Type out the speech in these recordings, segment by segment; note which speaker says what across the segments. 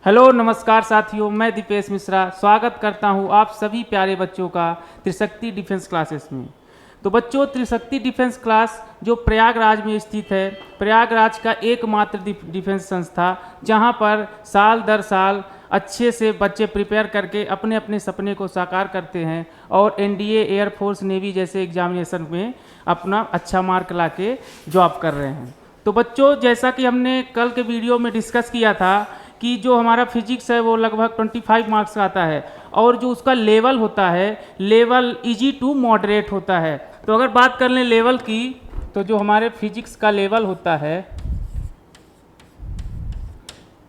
Speaker 1: Hello नमस्कार साथियों, मैं दीपेश मिश्रा स्वागत करता हूं आप सभी प्यारे बच्चों का त्रिशक्ति डिफेंस क्लासेस में। तो बच्चों, त्रिशक्ति डिफेंस क्लास जो प्रयागराज में स्थित है, प्रयागराज का एकमात्र डिफेंस संस्था जहां पर साल दर साल अच्छे से बच्चे प्रिपेयर करके अपने अपने सपने को साकार करते हैं और एनडीए, एयरफोर्स, नेवी जैसे एग्जामिनेशन में अपना अच्छा मार्क लाके जॉब कर रहे हैं। तो बच्चों, जैसा कि हमने कल के वीडियो में डिस्कस किया था कि जो हमारा फिजिक्स है वो लगभग 25 मार्क्स का आता है और जो उसका लेवल होता है, लेवल इजी टू मॉडरेट होता है। तो अगर बात कर लें लेवल की, तो जो हमारे फिजिक्स का लेवल होता है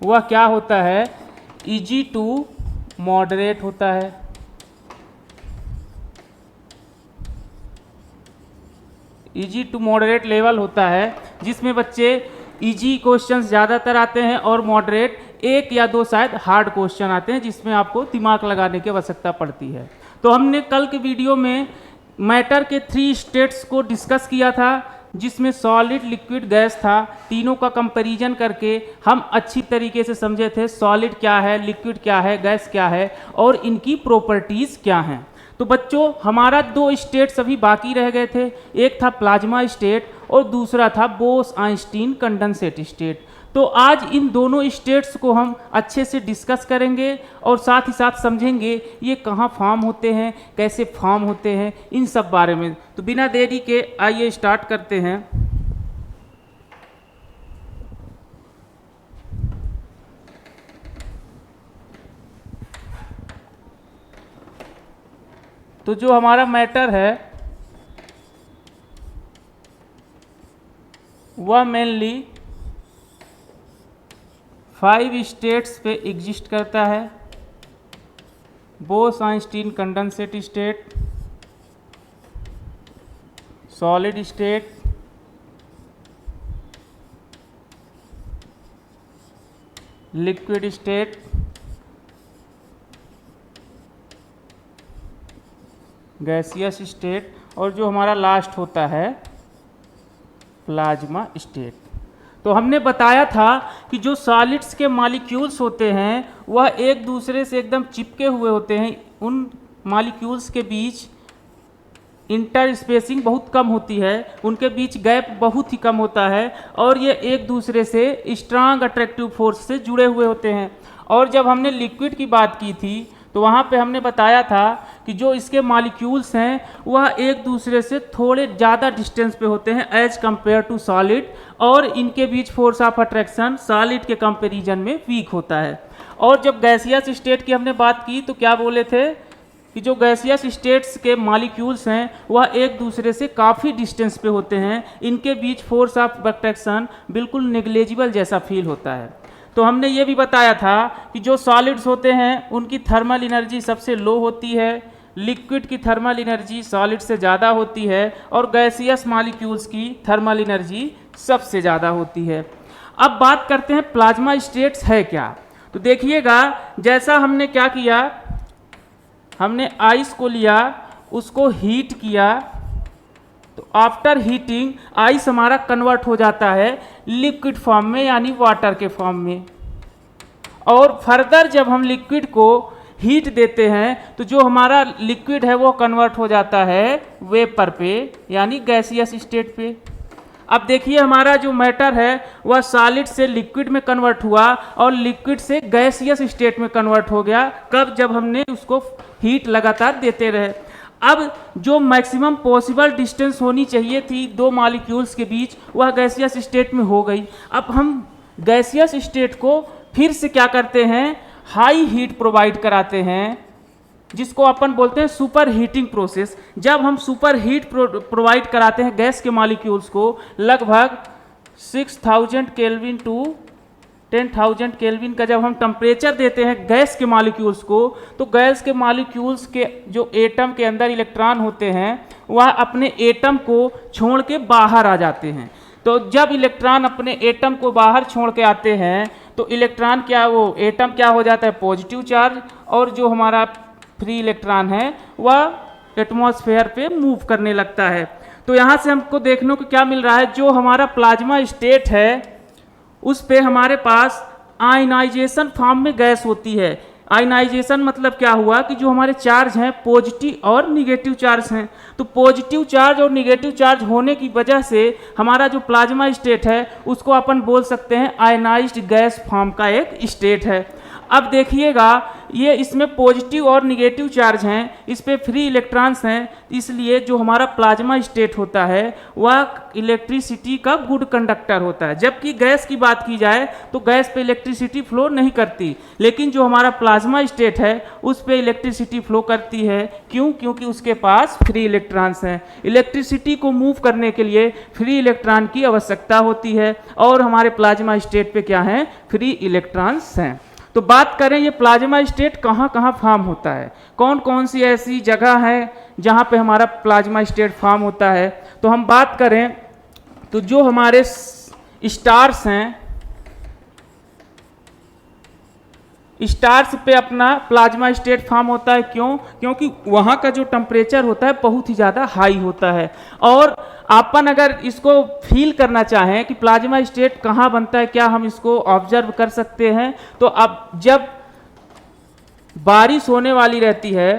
Speaker 1: वह क्या होता है? इजी टू मॉडरेट होता है। इजी टू मॉडरेट लेवल होता है जिसमें बच्चे इजी क्वेश्चंस ज़्यादातर आते हैं और मॉडरेट एक या दो शायद हार्ड क्वेश्चन आते हैं जिसमें आपको दिमाग लगाने की आवश्यकता पड़ती है। तो हमने कल के वीडियो में मैटर के 3 स्टेट्स को डिस्कस किया था जिसमें सॉलिड, लिक्विड, गैस था। तीनों का कंपैरिजन करके हम अच्छी तरीके से समझे थे सॉलिड क्या है, लिक्विड क्या है, गैस क्या है और इनकी प्रॉपर्टीज़ क्या हैं। तो बच्चों, हमारा 2 स्टेट्स अभी बाकी रह गए थे, एक था प्लाज्मा स्टेट और दूसरा था बोस-आइंस्टीन कंडेंसेट स्टेट। तो आज इन दोनों स्टेट्स को हम अच्छे से डिस्कस करेंगे और साथ ही साथ समझेंगे ये कहाँ फॉर्म होते हैं, कैसे फॉर्म होते हैं, इन सब बारे में। तो बिना देरी के आइए स्टार्ट करते हैं। तो जो हमारा मैटर है वह मेनली 5 स्टेट्स पे एग्जिस्ट करता है। Bose-Einstein condensate state, solid state, liquid state, gaseous state और जो हमारा लास्ट होता है प्लाज्मा स्टेट। तो हमने बताया था कि जो सॉलिड्स के मॉलिक्यूल्स होते हैं वह एक दूसरे से एकदम चिपके हुए होते हैं। उन मॉलिक्यूल्स के बीच इंटर स्पेसिंग बहुत कम होती है, उनके बीच गैप बहुत ही कम होता है और ये एक दूसरे से स्ट्रांग अट्रैक्टिव फोर्स से जुड़े हुए होते हैं। और जब हमने लिक्विड की बात की थी तो वहाँ पे हमने बताया था कि जो इसके मॉलिक्यूल्स हैं वह एक दूसरे से थोड़े ज़्यादा डिस्टेंस पे होते हैं एज कंपेयर टू सॉलिड और इनके बीच फोर्स ऑफ अट्रैक्शन सॉलिड के कंपैरिजन में वीक होता है। और जब गैसियस स्टेट की हमने बात की तो क्या बोले थे कि जो गैसियस स्टेट्स के मॉलिक्यूल्स हैं वह एक दूसरे से काफ़ी डिस्टेंस पे होते हैं, इनके बीच फोर्स ऑफ अट्रैक्शन बिल्कुल नेग्लिजिबल जैसा फील होता है। तो हमने ये भी बताया था कि जो सॉलिड्स होते हैं उनकी थर्मल एनर्जी सबसे लो होती है, लिक्विड की थर्मल एनर्जी सॉलिड से ज़्यादा होती है और गैसियस मॉलिक्यूल्स की थर्मल एनर्जी सबसे ज़्यादा होती है। अब बात करते हैं प्लाज्मा स्टेट्स है क्या। तो देखिएगा, जैसा हमने क्या किया, हमने आइस को लिया, उसको हीट किया, तो आफ्टर हीटिंग आइस हमारा कन्वर्ट हो जाता है लिक्विड फॉर्म में यानी वाटर के फॉर्म में। और फर्दर जब हम लिक्विड को हीट देते हैं तो जो हमारा लिक्विड है वो कन्वर्ट हो जाता है वेपर पे यानी गैसियस स्टेट पे। अब देखिए, हमारा जो मैटर है वह सॉलिड से लिक्विड में कन्वर्ट हुआ और लिक्विड से गैसियस स्टेट में कन्वर्ट हो गया। कब? जब हमने उसको हीट लगातार देते रहे। अब जो मैक्सिमम पॉसिबल डिस्टेंस होनी चाहिए थी 2 मॉलिक्यूल्स के बीच वह गैसियस स्टेट में हो गई। अब हम गैसियस स्टेट को फिर से क्या करते हैं, हाई हीट प्रोवाइड कराते हैं जिसको अपन बोलते हैं सुपर हीटिंग प्रोसेस। जब हम सुपर हीट प्रोवाइड कराते हैं गैस के मॉलिक्यूल्स को लगभग 6000 केल्विन टू 10,000 केल्विन का जब हम टेम्परेचर देते हैं गैस के मॉलिक्यूल्स को, तो गैस के मॉलिक्यूल्स के जो एटम के अंदर इलेक्ट्रॉन होते हैं वह अपने एटम को छोड़ के बाहर आ जाते हैं। तो जब इलेक्ट्रॉन अपने एटम को बाहर छोड़ के आते हैं तो इलेक्ट्रॉन क्या, वो एटम क्या हो जाता है, पॉजिटिव चार्ज, और जो हमारा फ्री इलेक्ट्रॉन है वह एटमॉस्फेयर पे मूव करने लगता है। तो यहाँ से हमको देखने को क्या मिल रहा है, जो हमारा प्लाज्मा स्टेट है उस पे हमारे पास आयनाइजेशन फॉर्म में गैस होती है। आयनाइजेशन मतलब क्या हुआ कि जो हमारे चार्ज हैं पॉजिटिव और निगेटिव चार्ज हैं, तो पॉजिटिव चार्ज और निगेटिव चार्ज होने की वजह से हमारा जो प्लाज्मा स्टेट है उसको अपन बोल सकते हैं आयनाइज्ड गैस फॉर्म का एक स्टेट है। अब देखिएगा ये इसमें पॉजिटिव और निगेटिव चार्ज हैं, इस पे फ्री इलेक्ट्रॉन्स हैं, इसलिए जो हमारा प्लाज्मा स्टेट होता है वह इलेक्ट्रिसिटी का गुड कंडक्टर होता है। जबकि गैस की बात की जाए तो गैस पे इलेक्ट्रिसिटी फ्लो नहीं करती, लेकिन जो हमारा प्लाज्मा स्टेट है उस पे इलेक्ट्रिसिटी फ्लो करती है। क्यों? क्योंकि उसके पास फ्री इलेक्ट्रॉन्स हैं। इलेक्ट्रिसिटी को मूव करने के लिए फ्री इलेक्ट्रॉन की आवश्यकता होती है और हमारे प्लाज्मा स्टेट पे क्या है? फ्री इलेक्ट्रॉन्स हैं। तो बात करें ये प्लाज्मा स्टेट कहाँ कहाँ फॉर्म होता है, कौन कौन सी ऐसी जगह है जहाँ पे हमारा प्लाज्मा स्टेट फॉर्म होता है। तो हम बात करें तो जो हमारे स्टार्स हैं, स्टार्स पे अपना प्लाज्मा स्टेट फॉर्म होता है। क्यों? क्योंकि वहाँ का जो टेम्परेचर होता है बहुत ही ज़्यादा हाई होता है। और अपन अगर इसको फील करना चाहें कि प्लाज्मा स्टेट कहाँ बनता है, क्या हम इसको ऑब्जर्व कर सकते हैं? तो अब जब बारिश होने वाली रहती है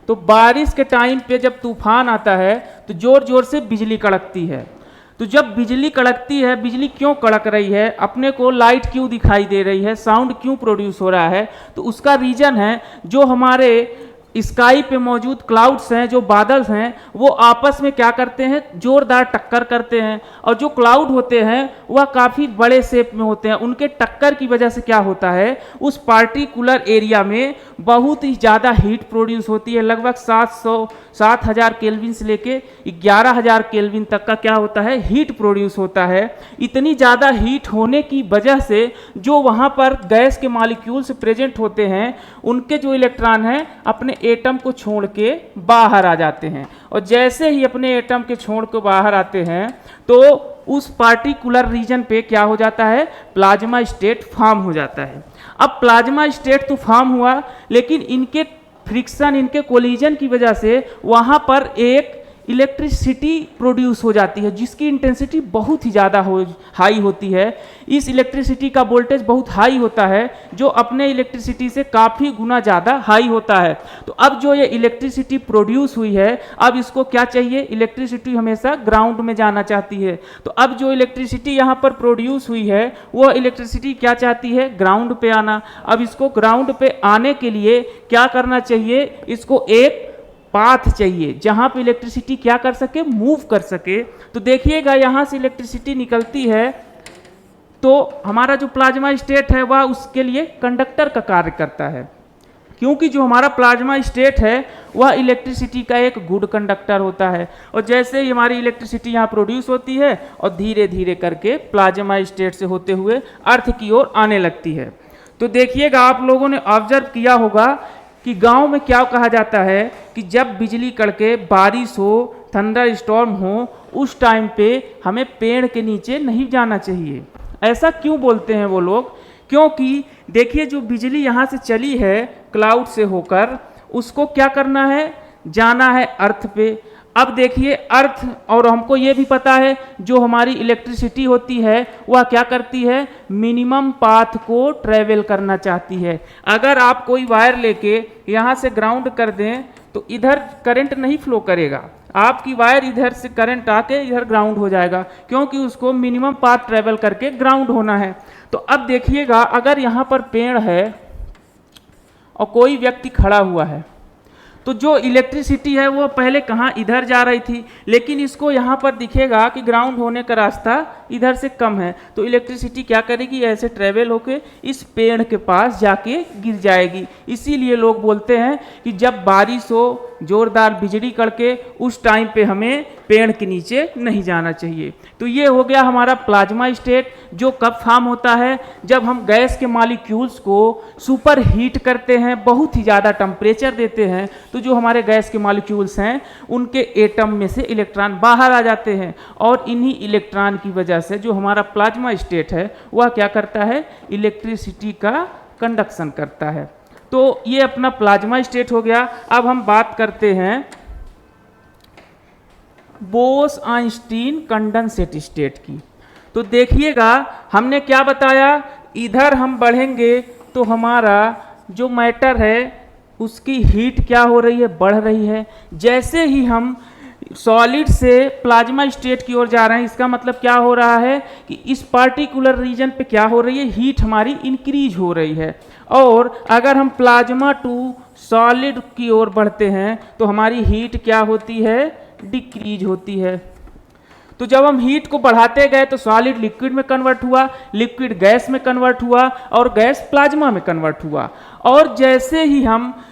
Speaker 1: तो बारिश के टाइम पे जब तूफान आता है तो ज़ोर ज़ोर से बिजली कड़कती है। तो जब बिजली कड़कती है, बिजली क्यों कड़क रही है, अपने को लाइट क्यों दिखाई दे रही है, साउंड क्यों प्रोड्यूस हो रहा है, तो उसका रीज़न है जो हमारे स्काई पे मौजूद क्लाउड्स हैं, जो बादल हैं, वो आपस में क्या करते हैं? जोरदार टक्कर करते हैं। और जो क्लाउड होते हैं वह काफ़ी बड़े शेप में होते हैं। उनके टक्कर की वजह से क्या होता है? उस पार्टिकुलर एरिया में बहुत ही ज़्यादा हीट प्रोड्यूस होती है। लगभग 7,000 केल्विन से लेके 11,000 केल्विन तक का क्या होता है? हीट प्रोड्यूस होता है। इतनी ज़्यादा हीट होने की वजह से जो वहाँ पर गैस के मॉलिक्यूल्स प्रेजेंट होते हैं उनके जो इलेक्ट्रॉन हैं अपने एटम को छोड़ के बाहर आ जाते हैं। और जैसे ही अपने एटम के छोड़ के बाहर आते हैं तो उस पार्टिकुलर रीजन पे क्या हो जाता है? प्लाज्मा स्टेट फॉर्म हो जाता है। अब प्लाज्मा स्टेट तो फॉर्म हुआ, लेकिन इनके फ्रिक्शन, इनके कोलिजन की वजह से वहाँ पर एक इलेक्ट्रिसिटी प्रोड्यूस हो जाती है जिसकी इंटेंसिटी बहुत ही ज़्यादा हाई होती है। इस इलेक्ट्रिसिटी का वोल्टेज बहुत हाई होता है जो अपने इलेक्ट्रिसिटी से काफ़ी गुना ज़्यादा हाई होता है। तो अब जो ये इलेक्ट्रिसिटी प्रोड्यूस हुई है, अब इसको क्या चाहिए? इलेक्ट्रिसिटी हमेशा ग्राउंड में जाना चाहती है। तो अब जो इलेक्ट्रिसिटी यहाँ पर प्रोड्यूस हुई है वो इलेक्ट्रिसिटी क्या चाहती है? ग्राउंड पे आना। अब इसको ग्राउंड पे आने के लिए क्या करना चाहिए? इसको एक पाथ चाहिए जहां पे इलेक्ट्रिसिटी क्या कर सके? मूव कर सके। तो देखिएगा यहां से इलेक्ट्रिसिटी निकलती है तो हमारा जो प्लाज्मा स्टेट है वह उसके लिए कंडक्टर का कार्य करता है, क्योंकि जो हमारा प्लाज्मा स्टेट है वह इलेक्ट्रिसिटी का एक गुड कंडक्टर होता है। और जैसे ही हमारी इलेक्ट्रिसिटी यहाँ प्रोड्यूस होती है और धीरे धीरे करके प्लाज्मा स्टेट से होते हुए अर्थ की ओर आने लगती है। तो देखिएगा आप लोगों ने ऑब्जर्व किया होगा कि गांव में क्या कहा जाता है कि जब बिजली कड़के, बारिश हो, थंडर स्टॉर्म हो, उस टाइम पे हमें पेड़ के नीचे नहीं जाना चाहिए। ऐसा क्यों बोलते हैं वो लोग? क्योंकि देखिए जो बिजली यहाँ से चली है क्लाउड से होकर, उसको क्या करना है? जाना है अर्थ पे। अब देखिए अर्थ, और हमको ये भी पता है जो हमारी इलेक्ट्रिसिटी होती है वह क्या करती है? मिनिमम पाथ को ट्रेवल करना चाहती है। अगर आप कोई वायर लेके यहाँ से ग्राउंड कर दें तो इधर करंट नहीं फ्लो करेगा, आपकी वायर इधर से करंट आके इधर ग्राउंड हो जाएगा, क्योंकि उसको मिनिमम पाथ ट्रेवल करके ग्राउंड होना है। तो अब देखिएगा अगर यहाँ पर पेड़ है और कोई व्यक्ति खड़ा हुआ है तो जो इलेक्ट्रिसिटी है वो पहले कहाँ? इधर जा रही थी, लेकिन इसको यहाँ पर दिखेगा कि ग्राउंड होने का रास्ता इधर से कम है, तो इलेक्ट्रिसिटी क्या करेगी? ऐसे ट्रेवल होके इस पेड़ के पास जाके गिर जाएगी। इसीलिए लोग बोलते हैं कि जब बारिश हो, जोरदार बिजली कड़के, उस टाइम पे हमें पेड़ के नीचे नहीं जाना चाहिए। तो ये हो गया हमारा प्लाज्मा स्टेट, जो कब फॉर्म होता है? जब हम गैस के मॉलिक्यूल्स को सुपर हीट करते हैं, बहुत ही ज़्यादा टेम्परेचर देते हैं, तो जो हमारे गैस के मॉलिक्यूल्स हैं उनके एटम में से इलेक्ट्रॉन बाहर आ जाते हैं, और इन्हीं इलेक्ट्रॉन की वजह से जो हमारा प्लाज्मा स्टेट है वह क्या करता है? इलेक्ट्रिसिटी का कंडक्शन करता है। तो ये अपना प्लाज्मा स्टेट हो गया। अब हम बात करते हैं बोस-आइंस्टीन कंडेंसेट स्टेट की। तो देखिएगा हमने क्या बताया? इधर हम बढ़ेंगे तो हमारा जो मैटर है उसकी हीट क्या हो रही है, बढ़ रही है। जैसे ही हम सॉलिड से प्लाज्मा स्टेट की ओर जा रहे हैं, इसका मतलब क्या हो रहा है कि इस पार्टिकुलर रीजन पे क्या हो रही है, हीट हमारी इंक्रीज हो रही है। और अगर हम प्लाज्मा टू सॉलिड की ओर बढ़ते हैं तो हमारी हीट क्या होती है, डिक्रीज होती है। तो जब हम हीट को बढ़ाते गए तो सॉलिड लिक्विड में कन्वर्ट हुआ, लिक्विड गैस में कन्वर्ट हुआ और गैस प्लाज्मा में कन्वर्ट हुआ। और जैसे ही हम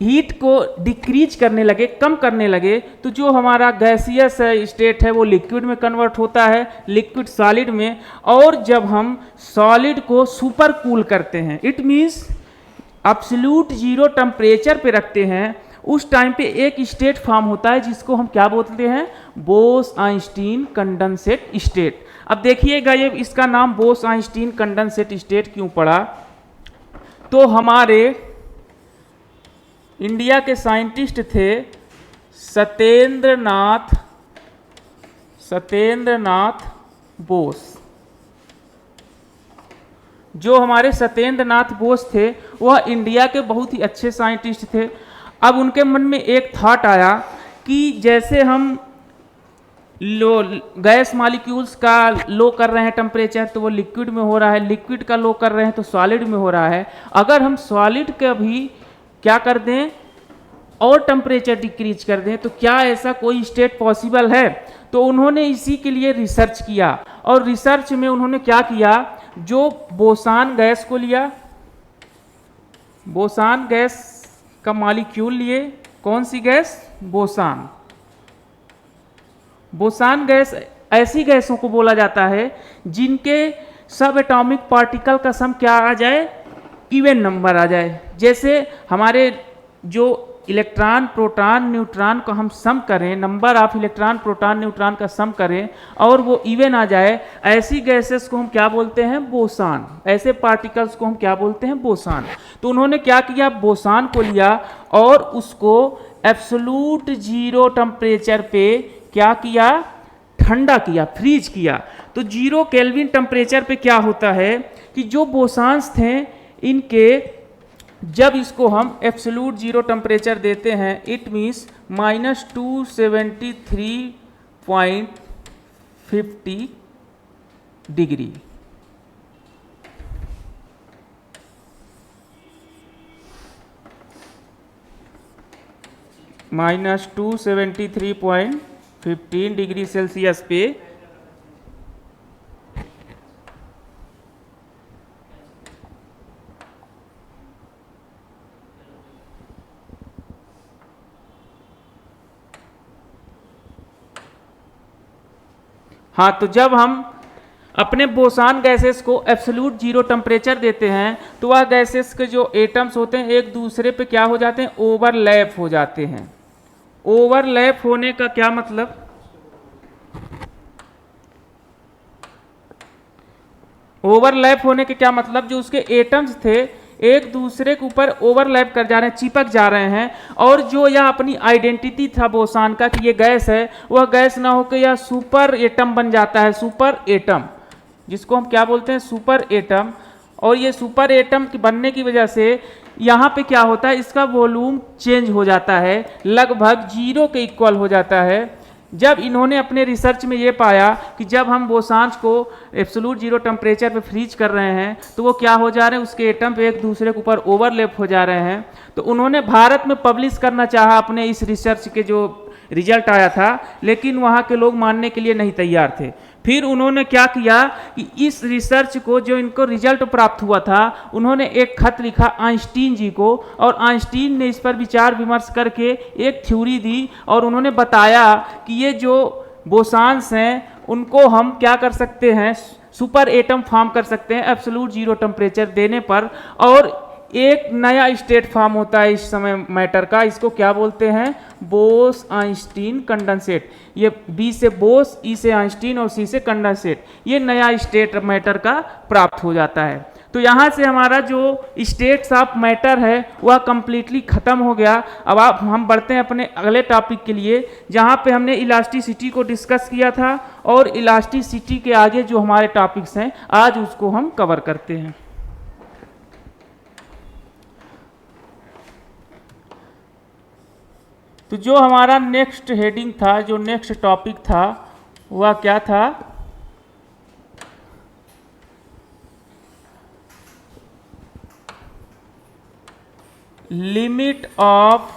Speaker 1: हीट को डिक्रीज करने लगे, कम करने लगे, तो जो हमारा गैसियस स्टेट है वो लिक्विड में कन्वर्ट होता है, लिक्विड सॉलिड में। और जब हम सॉलिड को सुपर कूल करते हैं, it means absolute zero temperature पे रखते हैं, उस टाइम पे एक स्टेट फॉर्म होता है जिसको हम क्या बोलते हैं, बोस-आइंस्टीन कंडेंसेट स्टेट। अब देखिएगा ये इसका नाम बोस-आइंस्टीन कंडेंसेट स्टेट क्यों पड़ा। तो हमारे इंडिया के साइंटिस्ट थे सत्येंद्र नाथ बोस। जो हमारे सत्येंद्र नाथ बोस थे वह इंडिया के बहुत ही अच्छे साइंटिस्ट थे। अब उनके मन में एक थॉट आया कि जैसे हम गैस मॉलिक्यूल्स का लो कर रहे हैं टेम्परेचर, तो वो लिक्विड में हो रहा है, लिक्विड का लो कर रहे हैं तो सॉलिड में हो रहा है। अगर हम सॉलिड का भी क्या कर दें और टेम्परेचर डिक्रीज कर दें तो क्या ऐसा कोई स्टेट पॉसिबल है। तो उन्होंने इसी के लिए रिसर्च किया, और रिसर्च में उन्होंने क्या किया, जो बोसान गैस को लिया, बोसान गैस का मॉलिक्यूल लिए। कौन सी गैस, बोसान। बोसान गैस ऐसी गैसों को बोला जाता है जिनके सब एटॉमिक पार्टिकल का सम क्या आ जाए, इवन नंबर आ जाए। जैसे हमारे जो इलेक्ट्रॉन प्रोटॉन न्यूट्रॉन को हम सम करें, number of electron proton neutron का सम करें और वो इवन आ जाए, ऐसी गैसेस को हम क्या बोलते हैं, बोसान। ऐसे पार्टिकल्स को हम क्या बोलते हैं, बोसान। तो उन्होंने क्या किया, बोसान को लिया और उसको एब्सोल्यूट जीरो टेम्परेचर पे क्या किया, ठंडा किया, फ्रीज किया। तो 0 केल्विन टेम्परेचर पे क्या होता है कि जो बोसान्स थे इनके, जब इसको हम एब्सोल्यूट जीरो टेम्परेचर देते हैं, it means -273.50 degree. -273.15 degree Celsius पे हाँ, तो जब हम अपने बोसान गैसेस को एब्सोल्यूट जीरो टेम्परेचर देते हैं तो वह गैसेस के जो एटम्स होते हैं एक दूसरे पे क्या हो जाते हैं, ओवरलैप हो जाते हैं। ओवरलैप होने का क्या मतलब, ओवरलैप होने के क्या मतलब, जो उसके एटम्स थे एक दूसरे के ऊपर ओवरलैप कर जा रहे हैं, चिपक जा रहे हैं। और जो यह अपनी आइडेंटिटी था बोसान का कि ये गैस है, वह गैस ना होकर यह सुपर एटम बन जाता है, सुपर एटम, जिसको हम क्या बोलते हैं, सुपर एटम। और ये सुपर एटम के बनने की वजह से यहाँ पे क्या होता है, इसका वॉल्यूम चेंज हो जाता है, लगभग 0 के इक्वल हो जाता है। जब इन्होंने अपने रिसर्च में ये पाया कि जब हम बोसान्स को एब्सोल्यूट जीरो टेम्परेचर पे फ्रीज कर रहे हैं तो वो क्या हो जा रहे हैं, उसके एटम पे एक दूसरे के ऊपर ओवरलैप हो जा रहे हैं। तो उन्होंने भारत में पब्लिश करना चाहा अपने इस रिसर्च के जो रिजल्ट आया था, लेकिन वहाँ के लोग मानने के लिए नहीं तैयार थे। फिर उन्होंने क्या किया कि इस रिसर्च को, जो इनको रिजल्ट प्राप्त हुआ था, उन्होंने एक खत लिखा आइंस्टीन जी को, और आइंस्टीन ने इस पर विचार विमर्श करके एक थ्योरी दी और उन्होंने बताया कि ये जो बोसान्स हैं उनको हम क्या कर सकते हैं, सुपर एटम फॉर्म कर सकते हैं एब्सोल्यूट जीरो टेम्परेचर देने पर, और एक नया स्टेट फॉर्म होता है इस समय मैटर का, इसको क्या बोलते हैं, बोस आइंस्टीन कंडेंसेट। ये बी से बोस, ई से आइंस्टीन और सी से कंडेंसेट, ये नया स्टेट मैटर का प्राप्त हो जाता है। तो यहाँ से हमारा जो स्टेट्स ऑफ मैटर है वह कंप्लीटली ख़त्म हो गया। अब आप हम बढ़ते हैं अपने अगले टॉपिक के लिए, जहाँ पे हमने इलास्टिसिटी को डिस्कस किया था, और इलास्टिसिटी के आगे जो हमारे टॉपिक्स हैं आज उसको हम कवर करते हैं। तो जो हमारा नेक्स्ट हेडिंग था, जो नेक्स्ट टॉपिक था, वह क्या था? Limit of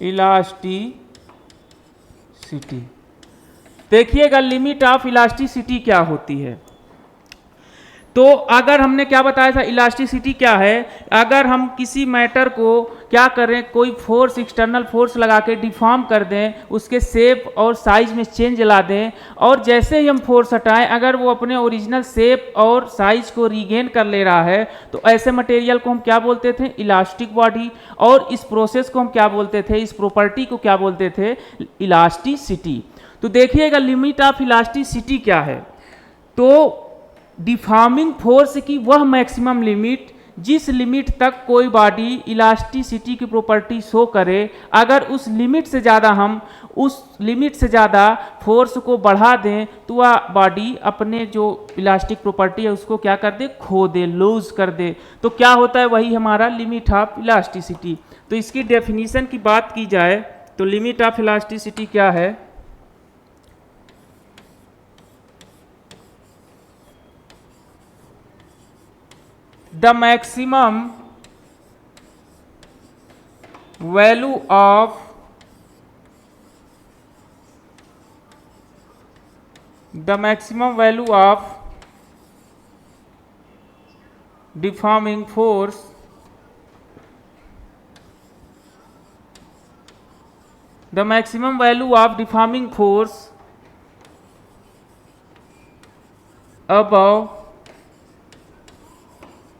Speaker 1: elasticity. देखिएगा लिमिट ऑफ इलास्टिसिटी क्या होती है। तो अगर हमने क्या बताया था, इलास्टिसिटी क्या है? अगर हम किसी मैटर को क्या करें, कोई फोर्स, एक्सटर्नल फोर्स लगा के डिफॉर्म कर दें, उसके शेप और साइज में चेंज ला दें, और जैसे ही हम फोर्स हटाएं अगर वो अपने ओरिजिनल शेप और साइज को रीगेन कर ले रहा है, तो ऐसे मटेरियल को हम क्या बोलते थे? Elastic body. और इस प्रोसेस को हम क्या बोलते थे? इस प्रॉपर्टी को क्या बोलते थे? इलास्टिसिटी। तो देखिएगा लिमिट ऑफ इलास्टिसिटी क्या है। तो डिफॉर्मिंग फोर्स की वह मैक्सिमम लिमिट जिस लिमिट तक कोई बॉडी इलास्टिसिटी की प्रॉपर्टी शो करे, अगर उस लिमिट से ज़्यादा हम उस लिमिट से ज़्यादा फोर्स को बढ़ा दें तो वह बॉडी अपने जो इलास्टिक प्रॉपर्टी है उसको क्या कर दे? खो दे, लूज कर दे। तो क्या होता है? वही हमारा लिमिट ऑफ इलास्टिसिटी। तो इसकी डेफिनीशन की बात की जाए तो लिमिट ऑफ इलास्टिसिटी क्या है? The maximum value of deforming force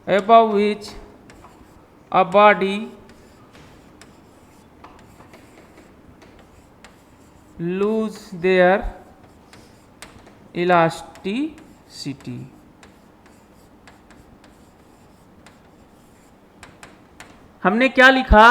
Speaker 1: above which a body lose their elasticity। हमने क्या लिखा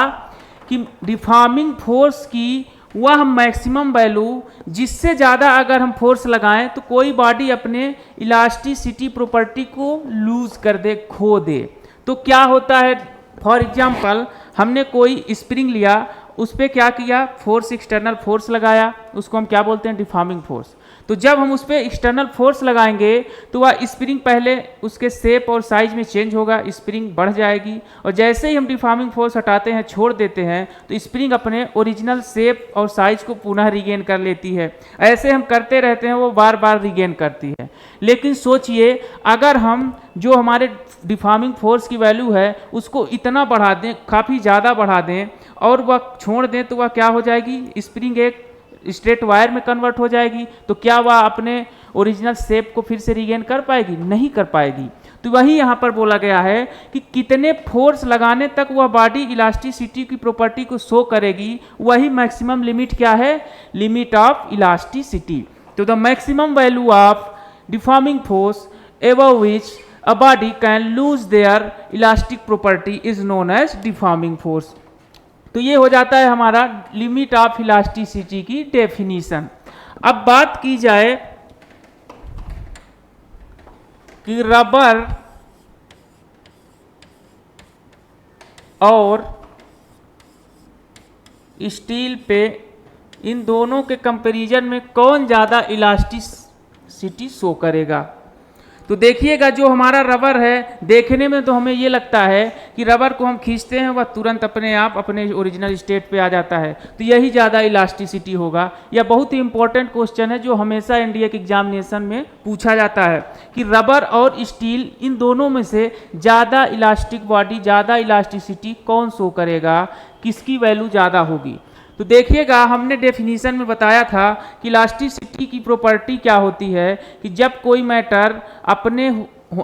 Speaker 1: कि डिफॉर्मिंग फोर्स की वह मैक्सिमम वैल्यू जिससे ज़्यादा अगर हम फोर्स लगाएं तो कोई बॉडी अपने इलास्टिसिटी प्रॉपर्टी को लूज कर दे, खो दे। तो क्या होता है? फॉर एग्जांपल हमने कोई स्प्रिंग लिया, उस पर क्या किया? फोर्स, एक्सटर्नल फोर्स लगाया, उसको हम क्या बोलते हैं? Deforming force. तो जब हम उस पर एक्सटर्नल फोर्स लगाएंगे तो वह स्प्रिंग पहले उसके शेप और साइज में चेंज होगा, स्प्रिंग बढ़ जाएगी, और जैसे ही हम डिफॉर्मिंग फोर्स हटाते हैं, छोड़ देते हैं, तो स्प्रिंग अपने ओरिजिनल शेप और साइज को पुनः रिगेन कर लेती है। ऐसे हम करते रहते हैं, वो बार बार रिगेन करती है। लेकिन सोचिए अगर हम जो हमारे डिफॉर्मिंग फोर्स की वैल्यू है उसको इतना बढ़ा दें, काफ़ी ज़्यादा बढ़ा दें, और वह छोड़ दें, तो वह क्या हो जाएगी? स्प्रिंग एक स्ट्रेट वायर में कन्वर्ट हो जाएगी। तो क्या वह अपने ओरिजिनल शेप को फिर से रिगेन कर पाएगी? नहीं कर पाएगी। तो वही यहाँ पर बोला गया है कि कितने फोर्स लगाने तक वह बॉडी इलास्टिसिटी की प्रॉपर्टी को शो करेगी, वही मैक्सिमम लिमिट क्या है? Limit of elasticity. तो the maximum value of deforming force above which a body can lose their elastic property is known as deforming force। तो ये हो जाता है हमारा लिमिट ऑफ इलास्टिसिटी की डेफिनीशन। अब बात की जाए कि रबर और स्टील पे इन दोनों के कंपैरिजन में कौन ज़्यादा इलास्टिसिटी शो करेगा। तो देखिएगा जो हमारा रबर है, देखने में तो हमें ये लगता है कि रबर को हम खींचते हैं वह तुरंत अपने आप अपने ओरिजिनल स्टेट पे आ जाता है, तो यही ज़्यादा इलास्टिसिटी होगा। यह बहुत ही इंपॉर्टेंट क्वेश्चन है जो हमेशा एनडीए के एग्जामिनेशन में पूछा जाता है कि रबर और स्टील इन दोनों में से ज़्यादा इलास्टिक बॉडी, ज़्यादा इलास्टिसिटी कौन शो करेगा, किसकी वैल्यू ज़्यादा होगी। तो देखिएगा हमने डेफिनीशन में बताया था कि इलास्टिसिटी की प्रॉपर्टी क्या होती है कि जब कोई मैटर अपने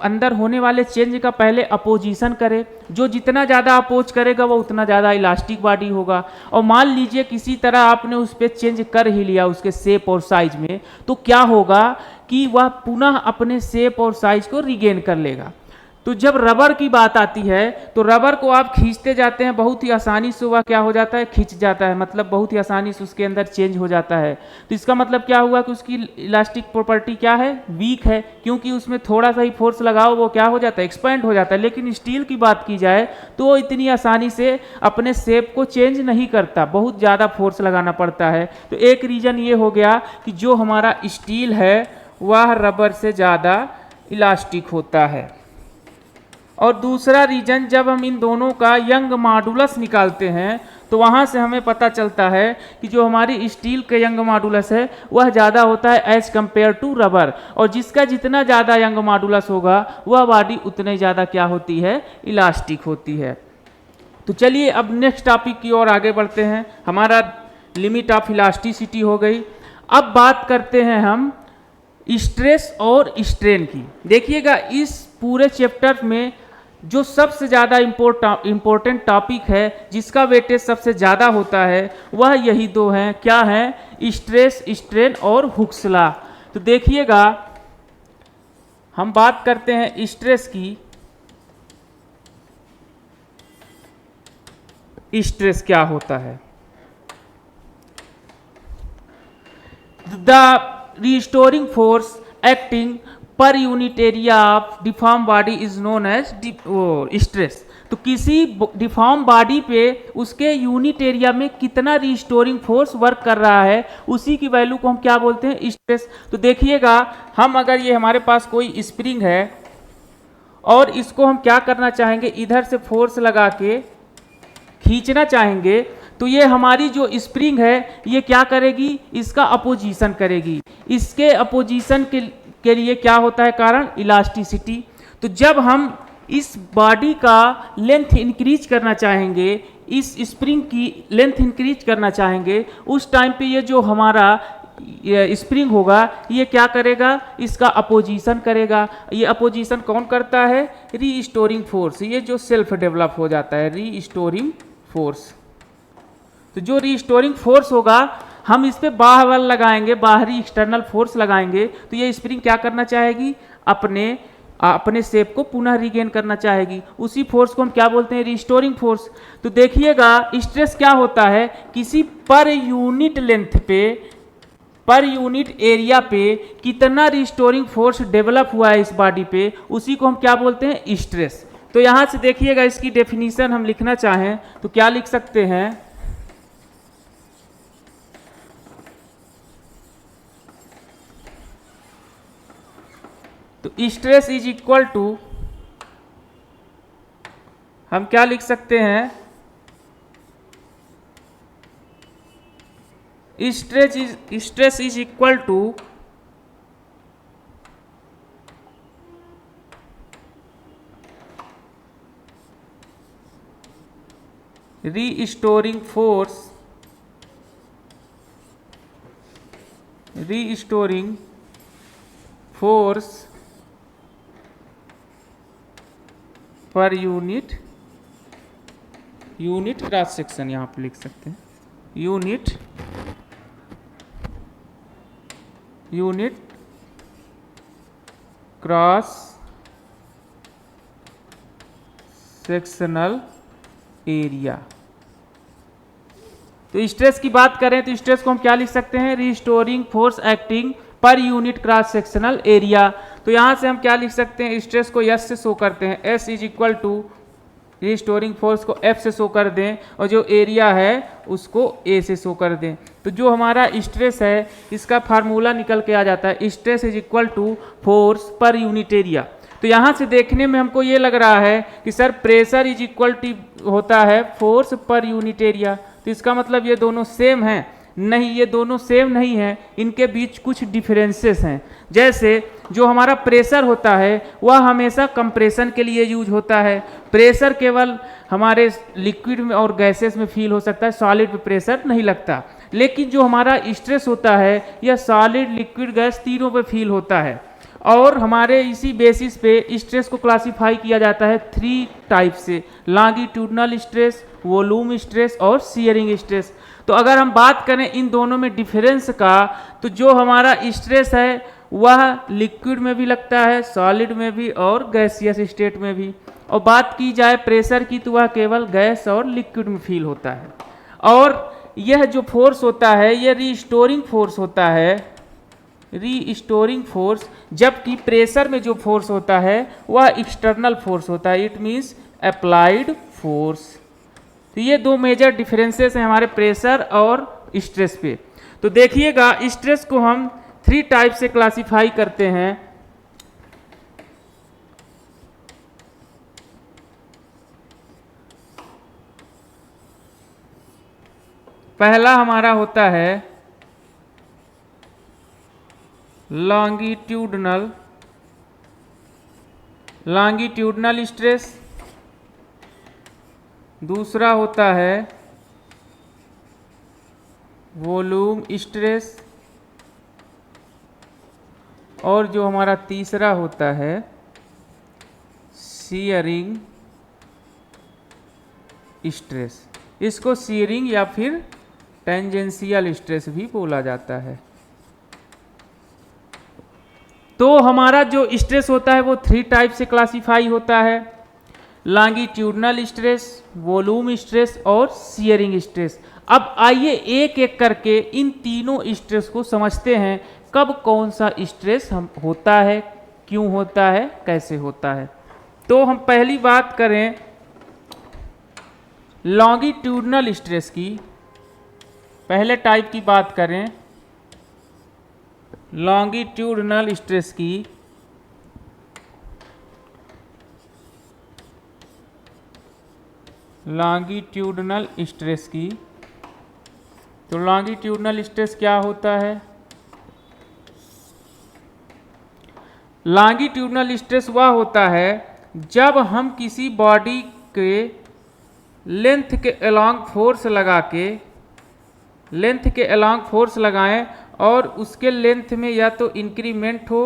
Speaker 1: अंदर होने वाले चेंज का पहले अपोजिशन करे, जो जितना ज़्यादा अपोज करेगा वो उतना ज़्यादा इलास्टिक बॉडी होगा। और मान लीजिए किसी तरह आपने उस पर चेंज कर ही लिया उसके शेप और साइज में, तो क्या होगा कि वह पुनः अपने शेप और साइज को रिगेन कर लेगा। तो जब रबर की बात आती है तो रबर को आप खींचते जाते हैं, बहुत ही आसानी से वह क्या हो जाता है, खिंच जाता है, मतलब बहुत ही आसानी से उसके अंदर चेंज हो जाता है। तो इसका मतलब क्या हुआ कि उसकी इलास्टिक प्रॉपर्टी क्या है, वीक है, क्योंकि उसमें थोड़ा सा ही फोर्स लगाओ वो क्या हो जाता है, एक्सपेंड हो जाता है। लेकिन स्टील की बात की जाए तो वो इतनी आसानी से अपने शेप को चेंज नहीं करता, बहुत ज़्यादा फोर्स लगाना पड़ता है। तो एक रीज़न ये हो गया कि जो हमारा स्टील है वह रबर से ज़्यादा इलास्टिक होता है। और दूसरा रीजन, जब हम इन दोनों का यंग मॉडुलस निकालते हैं तो वहाँ से हमें पता चलता है कि जो हमारी स्टील के यंग मॉडुलस है वह ज़्यादा होता है एज कंपेयर टू रबर, और जिसका जितना ज़्यादा यंग मॉडुलस होगा वह बॉडी उतने ज़्यादा क्या होती है, इलास्टिक होती है। तो चलिए अब नेक्स्ट टॉपिक की ओर आगे बढ़ते हैं। हमारा लिमिट ऑफ इलास्टिसिटी हो गई। अब बात करते हैं हम स्ट्रेस और स्ट्रेन की। देखिएगा इस पूरे चैप्टर में जो सबसे ज़्यादा इम्पोर्टेंट टॉपिक है, जिसका वेटेज सबसे ज़्यादा होता है, वह यही दो हैं। क्या है, स्ट्रेस स्ट्रेन और हुक्स लॉ। तो देखिएगा हम बात करते हैं स्ट्रेस की। स्ट्रेस क्या होता है? The restoring force acting per unit area of deform body is known as stress. तो किसी डिफॉर्म बॉडी पे उसके यूनिट एरिया में कितना रिस्टोरिंग फोर्स वर्क कर रहा है, उसी की वैल्यू को हम क्या बोलते हैं, स्ट्रेस। तो देखिएगा हम अगर ये हमारे पास कोई स्प्रिंग है और इसको हम क्या करना चाहेंगे, इधर से फोर्स लगा के खींचना चाहेंगे, तो ये हमारी जो स्प्रिंग है ये क्या करेगी, इसका अपोजिशन करेगी। इसके अपोजिशन के लिए क्या होता है कारण, इलास्टिसिटी। तो जब हम इस बॉडी का लेंथ इंक्रीज करना चाहेंगे, इस स्प्रिंग की लेंथ इंक्रीज करना चाहेंगे, उस टाइम पे ये जो हमारा स्प्रिंग होगा ये क्या करेगा, इसका अपोजिशन करेगा। ये अपोजिशन कौन करता है, रीस्टोरिंग फोर्स। ये जो सेल्फ डेवलप हो जाता है, रीस्टोरिंग फोर्स। तो जो रीस्टोरिंग फोर्स होगा हम इस पे बाहर लगाएंगे, बाहरी एक्सटर्नल फोर्स लगाएंगे, तो ये स्प्रिंग क्या करना चाहेगी, अपने शेप को पुनः रिगेन करना चाहेगी। उसी फोर्स को हम क्या बोलते हैं, रिस्टोरिंग फोर्स। तो देखिएगा स्ट्रेस क्या होता है, किसी पर यूनिट लेंथ पे, पर यूनिट एरिया पे कितना रिस्टोरिंग फोर्स डेवलप हुआ है इस बॉडी पे, उसी को हम क्या बोलते हैं, स्ट्रेस। तो यहां से देखिएगा इसकी डेफिनेशन हम लिखना चाहें तो क्या लिख सकते हैं, तो स्ट्रेस इज इक्वल टू, हम क्या लिख सकते हैं, stress is equal to restoring force per unit cross section, यहां पे लिख सकते हैं यूनिट क्रॉस सेक्शनल एरिया। तो स्ट्रेस की बात करें तो स्ट्रेस को हम क्या लिख सकते हैं, restoring force acting per unit cross sectional area. तो यहां से हम क्या लिख सकते हैं, स्ट्रेस को एस से शो करते हैं, S is equal to restoring force को एफ से शो कर दें और जो एरिया है उसको ए से शो कर दें। तो जो हमारा स्ट्रेस है इसका फार्मूला निकल के आ जाता है, stress is equal to force per unit area. तो यहाँ से देखने में हमको ये लग रहा है कि sir pressure is equal to होता है फोर्स पर यूनिट एरिया, तो इसका मतलब ये दोनों सेम हैं। नहीं, ये दोनों सेम नहीं है, इनके बीच कुछ डिफरेंसेस हैं। जैसे जो हमारा प्रेशर होता है वह हमेशा कंप्रेशन के लिए यूज होता है। प्रेशर केवल हमारे लिक्विड में और गैसेस में फील हो सकता है, सॉलिड पे प्रेशर नहीं लगता। लेकिन जो हमारा स्ट्रेस होता है यह सॉलिड, लिक्विड, गैस तीनों पे फील होता है। और हमारे इसी बेसिस पे स्ट्रेस को क्लासिफाई किया जाता है 3 टाइप से, लॉन्गिट्यूडनल स्ट्रेस, वॉल्यूम स्ट्रेस और शियरिंग स्ट्रेस। तो अगर हम बात करें इन दोनों में डिफरेंस का, तो जो हमारा स्ट्रेस है वह लिक्विड में भी लगता है, सॉलिड में भी और गैसियस स्टेट में भी। और बात की जाए प्रेशर की तो वह केवल गैस और लिक्विड में फील होता है। और यह जो फोर्स होता है यह रीस्टोरिंग फोर्स होता है, रीस्टोरिंग फोर्स, जबकि प्रेशर में जो फोर्स होता है वह एक्सटर्नल फोर्स होता है, इट मीन्स अप्लाइड फोर्स। तो ये दो मेजर डिफरेंसेस हैं हमारे प्रेशर और स्ट्रेस पे। तो देखिएगा स्ट्रेस को हम 3 टाइप से क्लासिफाई करते हैं। पहला हमारा होता है लॉन्गिट्यूडनल स्ट्रेस, दूसरा होता है वॉल्यूम स्ट्रेस, और जो हमारा तीसरा होता है शियरिंग स्ट्रेस। इसको शियरिंग या फिर टेंजेंशियल स्ट्रेस भी बोला जाता है। तो हमारा जो स्ट्रेस होता है वो 3 टाइप से क्लासिफाई होता है, लॉन्गिट्यूडनल स्ट्रेस, वॉल्यूम स्ट्रेस और शियरिंग स्ट्रेस। अब आइए एक एक करके इन तीनों स्ट्रेस को समझते हैं, कब कौन सा स्ट्रेस हम होता है, क्यों होता है, कैसे होता है। तो हम पहली बात करें लॉन्गिट्यूडनल स्ट्रेस की, पहले टाइप की बात करें लॉन्गिट्यूडनल स्ट्रेस की। लॉन्गिट्यूडनल स्ट्रेस की, तो लॉन्गिट्यूडनल स्ट्रेस क्या होता है? लॉन्गिट्यूडनल स्ट्रेस वह होता है जब हम किसी बॉडी के लेंथ के अलोंग फोर्स लगाएं और उसके लेंथ में या तो इंक्रीमेंट हो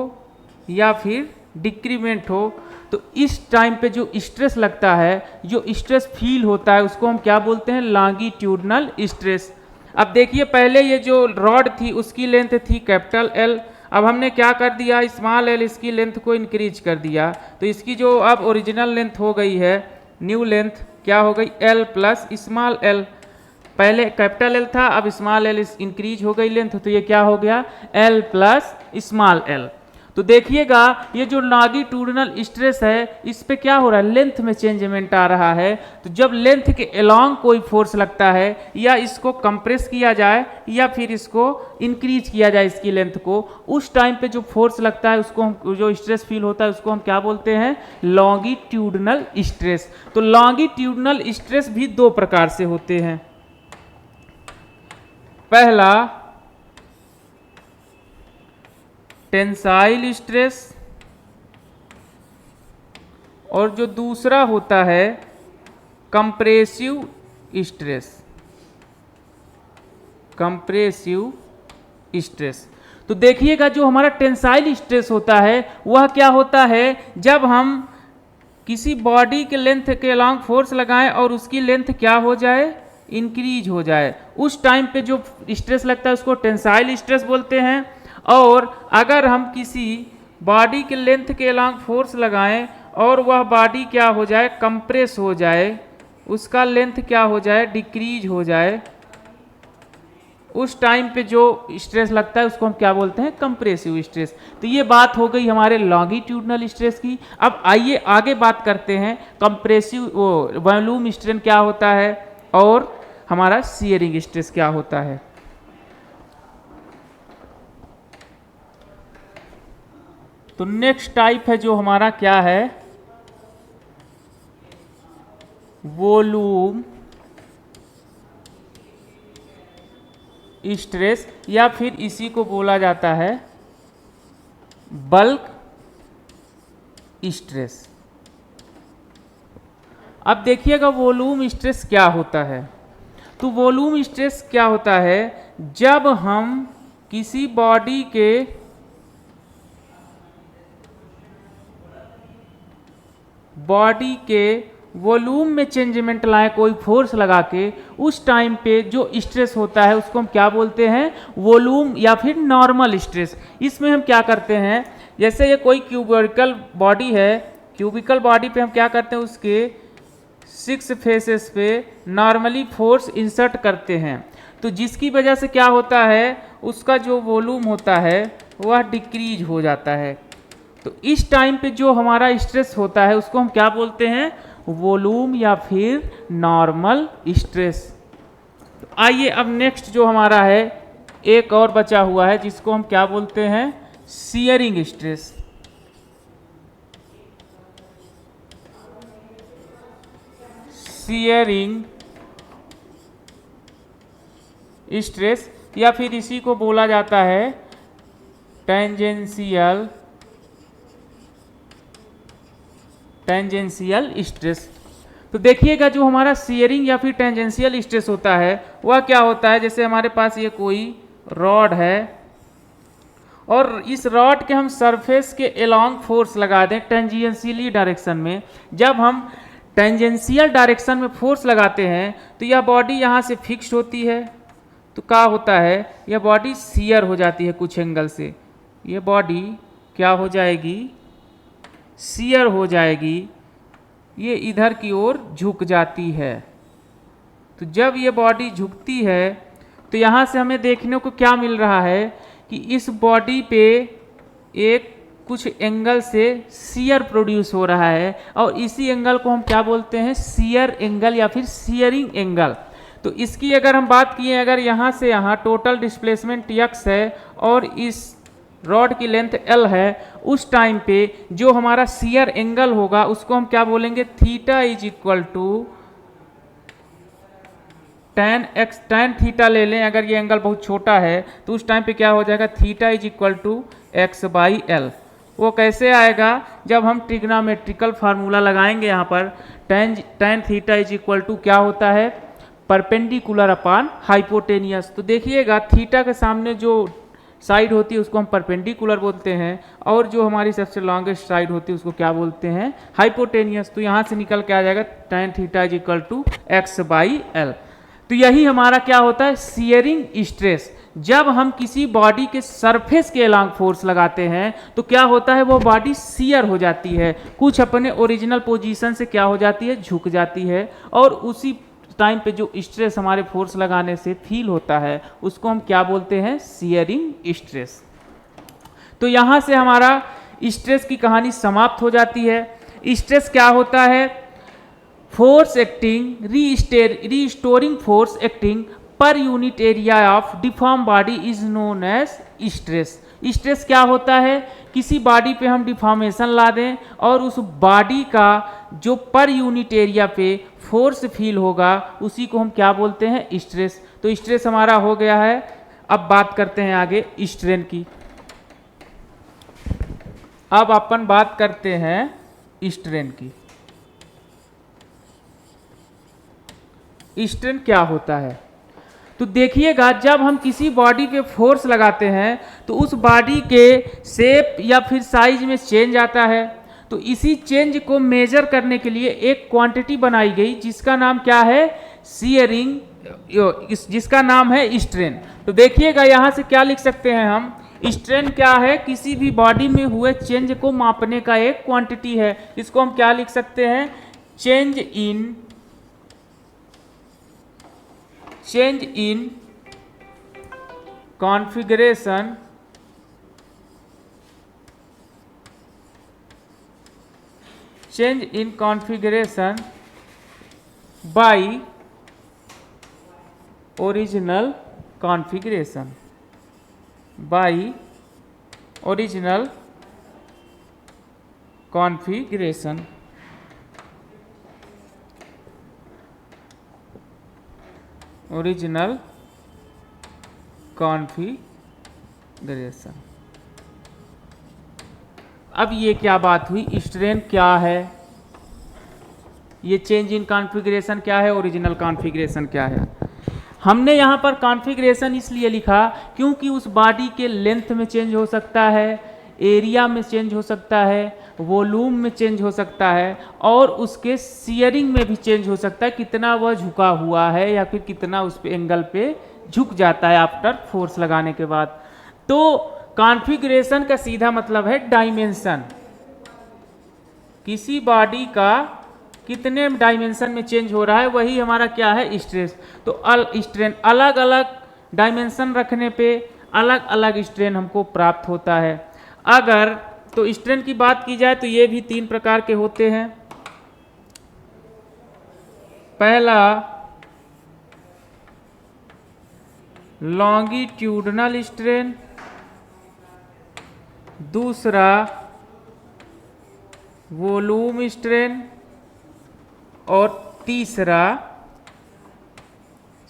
Speaker 1: या फिर डिक्रीमेंट हो, तो इस टाइम पे जो स्ट्रेस लगता है, जो स्ट्रेस फील होता है, उसको हम क्या बोलते हैं? Longitudinal stress. अब देखिए पहले ये जो रॉड थी उसकी लेंथ थी कैपिटल एल, अब हमने क्या कर दिया, स्मॉल एल, इसकी लेंथ को इंक्रीज कर दिया, तो इसकी जो अब ओरिजिनल लेंथ हो गई है, न्यू लेंथ क्या हो गई? L plus small L. पहले कैपिटल एल था, अब स्मॉल एल इंक्रीज हो गई लेंथ, तो ये क्या हो गया? L plus small L. तो देखिएगा ये जो लॉन्गिट्यूडनल स्ट्रेस है इस पे क्या हो रहा है? लेंथ में चेंजमेंट आ रहा है। तो जब लेंथ के अलोंग कोई फोर्स लगता है, या इसको कंप्रेस किया जाए या फिर इसको इंक्रीज किया जाए इसकी लेंथ को, उस टाइम पे जो फोर्स लगता है उसको हम, जो स्ट्रेस फील होता है उसको हम क्या बोलते हैं? Longitudinal stress. तो लॉन्गिट्यूडनल स्ट्रेस भी 2 प्रकार से होते हैं। पहला टेंसाइल स्ट्रेस, और जो दूसरा होता है कंप्रेसिव स्ट्रेस। Compressive stress. तो देखिएगा जो हमारा टेंसाइल स्ट्रेस होता है वह क्या होता है? जब हम किसी बॉडी के लेंथ के अलोंग फोर्स लगाएं और उसकी लेंथ क्या हो जाए? इंक्रीज हो जाए, उस टाइम पे जो स्ट्रेस लगता है उसको टेंसाइल स्ट्रेस बोलते हैं। और अगर हम किसी बॉडी के लेंथ के अलोंग फोर्स लगाएं और वह बॉडी क्या हो जाए? कंप्रेस हो जाए, उसका लेंथ क्या हो जाए? डिक्रीज हो जाए, उस टाइम पे जो स्ट्रेस लगता है उसको हम क्या बोलते हैं? Compressive stress. तो ये बात हो गई हमारे लॉन्गिट्यूडनल स्ट्रेस की। अब आइए आगे बात करते हैं कंप्रेसिव वॉल्यूम स्ट्रेन क्या होता है और हमारा शियरिंग स्ट्रेस क्या होता है। तो नेक्स्ट टाइप है जो हमारा क्या है? वॉल्यूम स्ट्रेस, या फिर इसी को बोला जाता है बल्क स्ट्रेस। अब देखिएगा वॉल्यूम स्ट्रेस क्या होता है। तो वॉल्यूम स्ट्रेस क्या होता है? जब हम किसी बॉडी के वॉल्यूम में चेंजमेंट लाए कोई फोर्स लगा के, उस टाइम पे जो स्ट्रेस होता है उसको हम क्या बोलते हैं, वॉल्यूम या फिर नॉर्मल स्ट्रेस। इसमें हम क्या करते हैं, जैसे ये कोई क्यूबिकल बॉडी है, क्यूबिकल बॉडी पे हम क्या करते हैं, उसके 6 फेसेस पे नॉर्मली फोर्स इंसर्ट करते हैं, तो जिसकी वजह से क्या होता है, उसका जो वॉल्यूम होता है वह डिक्रीज हो जाता है। तो इस टाइम पे जो हमारा स्ट्रेस होता है उसको हम क्या बोलते हैं, वॉल्यूम या फिर नॉर्मल स्ट्रेस। तो आइए अब नेक्स्ट जो हमारा है एक और बचा हुआ है जिसको हम क्या बोलते हैं, शियरिंग स्ट्रेस। शियरिंग स्ट्रेस या फिर इसी को बोला जाता है टेंजेंशियल स्ट्रेस। तो देखिएगा जो हमारा शियरिंग या फिर टेंजेंशियल स्ट्रेस होता है वह क्या होता है, जैसे हमारे पास ये कोई रॉड है और इस रॉड के हम सरफेस के एलॉन्ग फोर्स लगा दें टेंजेंशियली डायरेक्शन में। जब हम टेंजेंशियल डायरेक्शन में फोर्स लगाते हैं तो यह बॉडी यहाँ से फिक्स होती है, तो क्या होता है, यह बॉडी शियर हो जाती है कुछ एंगल से, ये बॉडी क्या हो जाएगी, शियर हो जाएगी, ये इधर की ओर झुक जाती है। तो जब ये बॉडी झुकती है तो यहाँ से हमें देखने को क्या मिल रहा है कि इस बॉडी पे एक कुछ एंगल से शियर प्रोड्यूस हो रहा है और इसी एंगल को हम क्या बोलते हैं, शियर एंगल या फिर शियरिंग एंगल। तो इसकी अगर हम बात किए, अगर यहाँ से यहाँ टोटल डिस्प्लेसमेंट x है और इस रॉड की लेंथ L है, उस टाइम पे जो हमारा शियर एंगल होगा उसको हम क्या बोलेंगे, theta is equal to tan theta ले लें। अगर ये एंगल बहुत छोटा है तो उस टाइम पे क्या हो जाएगा, theta is equal to x/L। वो कैसे आएगा, जब हम ट्रिग्नोमेट्रिकल फार्मूला लगाएंगे यहाँ पर, tan theta is equal to क्या होता है, परपेंडिकुलर अपॉन हाइपोटेनियस। तो देखिएगा थीटा के सामने जो साइड होती है उसको हम परपेंडिकुलर बोलते हैं और जो हमारी सबसे लॉन्गेस्ट साइड होती है उसको क्या बोलते हैं, हाइपोटेनियस। तो यहाँ से निकल के आ जाएगा tan theta is equal to x/L। तो यही हमारा क्या होता है, शियरिंग स्ट्रेस। जब हम किसी बॉडी के सरफेस के अलॉन्ग फोर्स लगाते हैं तो क्या होता है, वो बॉडी शियर हो जाती है, कुछ अपने ओरिजिनल पोजीशन से क्या हो जाती है, झुक जाती है, और उसी टाइम पे जो स्ट्रेस हमारे फोर्स लगाने से फील होता है उसको हम क्या बोलते हैं, शियरिंग स्ट्रेस। तो यहाँ से हमारा स्ट्रेस की कहानी समाप्त हो जाती है। स्ट्रेस क्या होता है, force acting restoring force acting per unit area of deform body is known as stress. Stress क्या होता है, किसी बॉडी पे हम डिफॉर्मेशन ला दें और उस बॉडी का जो पर यूनिट एरिया पे फोर्स फील होगा उसी को हम क्या बोलते हैं, स्ट्रेस। तो स्ट्रेस हमारा हो गया है। अब बात करते हैं आगे स्ट्रेन की। अब अपन बात करते हैं स्ट्रेन की। स्ट्रेन क्या होता है, तो देखिएगा जब हम किसी बॉडी पे फोर्स लगाते हैं तो उस बॉडी के शेप या फिर साइज में चेंज आता है। तो इसी चेंज को मेजर करने के लिए एक क्वांटिटी बनाई गई जिसका नाम क्या है, शियरिंग, जिसका नाम है स्ट्रेन। तो देखिएगा यहाँ से क्या लिख सकते हैं हम, स्ट्रेन क्या है, किसी भी बॉडी में हुए चेंज को मापने का एक क्वांटिटी है। इसको हम क्या लिख सकते हैं, change in configuration by original configuration, original configuration. अब ये क्या बात हुई, स्ट्रेन क्या है, ये चेंज इन कॉन्फ़िगरेशन क्या है, ओरिजिनल कॉन्फ़िगरेशन क्या है। हमने यहाँ पर कॉन्फ़िगरेशन इसलिए लिखा क्योंकि उस बॉडी के लेंथ में चेंज हो सकता है, एरिया में चेंज हो सकता है, वॉल्यूम में चेंज हो सकता है, और उसके शियरिंग में भी चेंज हो सकता है, कितना वह झुका हुआ है या फिर कितना उस पे एंगल पे झुक जाता है आफ्टर फोर्स लगाने के बाद। तो कॉन्फ़िगरेशन का सीधा मतलब है डायमेंशन, किसी बॉडी का कितने डायमेंशन में चेंज हो रहा है, वही हमारा क्या है, स्ट्रेस। तो स्ट्रेन अलग अलग डायमेंशन रखने पे अलग अलग स्ट्रेन हमको प्राप्त होता है। अगर तो स्ट्रेन की बात की जाए तो ये भी 3 प्रकार के होते हैं। पहला लॉन्गिट्यूडनल स्ट्रेन, दूसरा वॉल्यूम स्ट्रेन, और तीसरा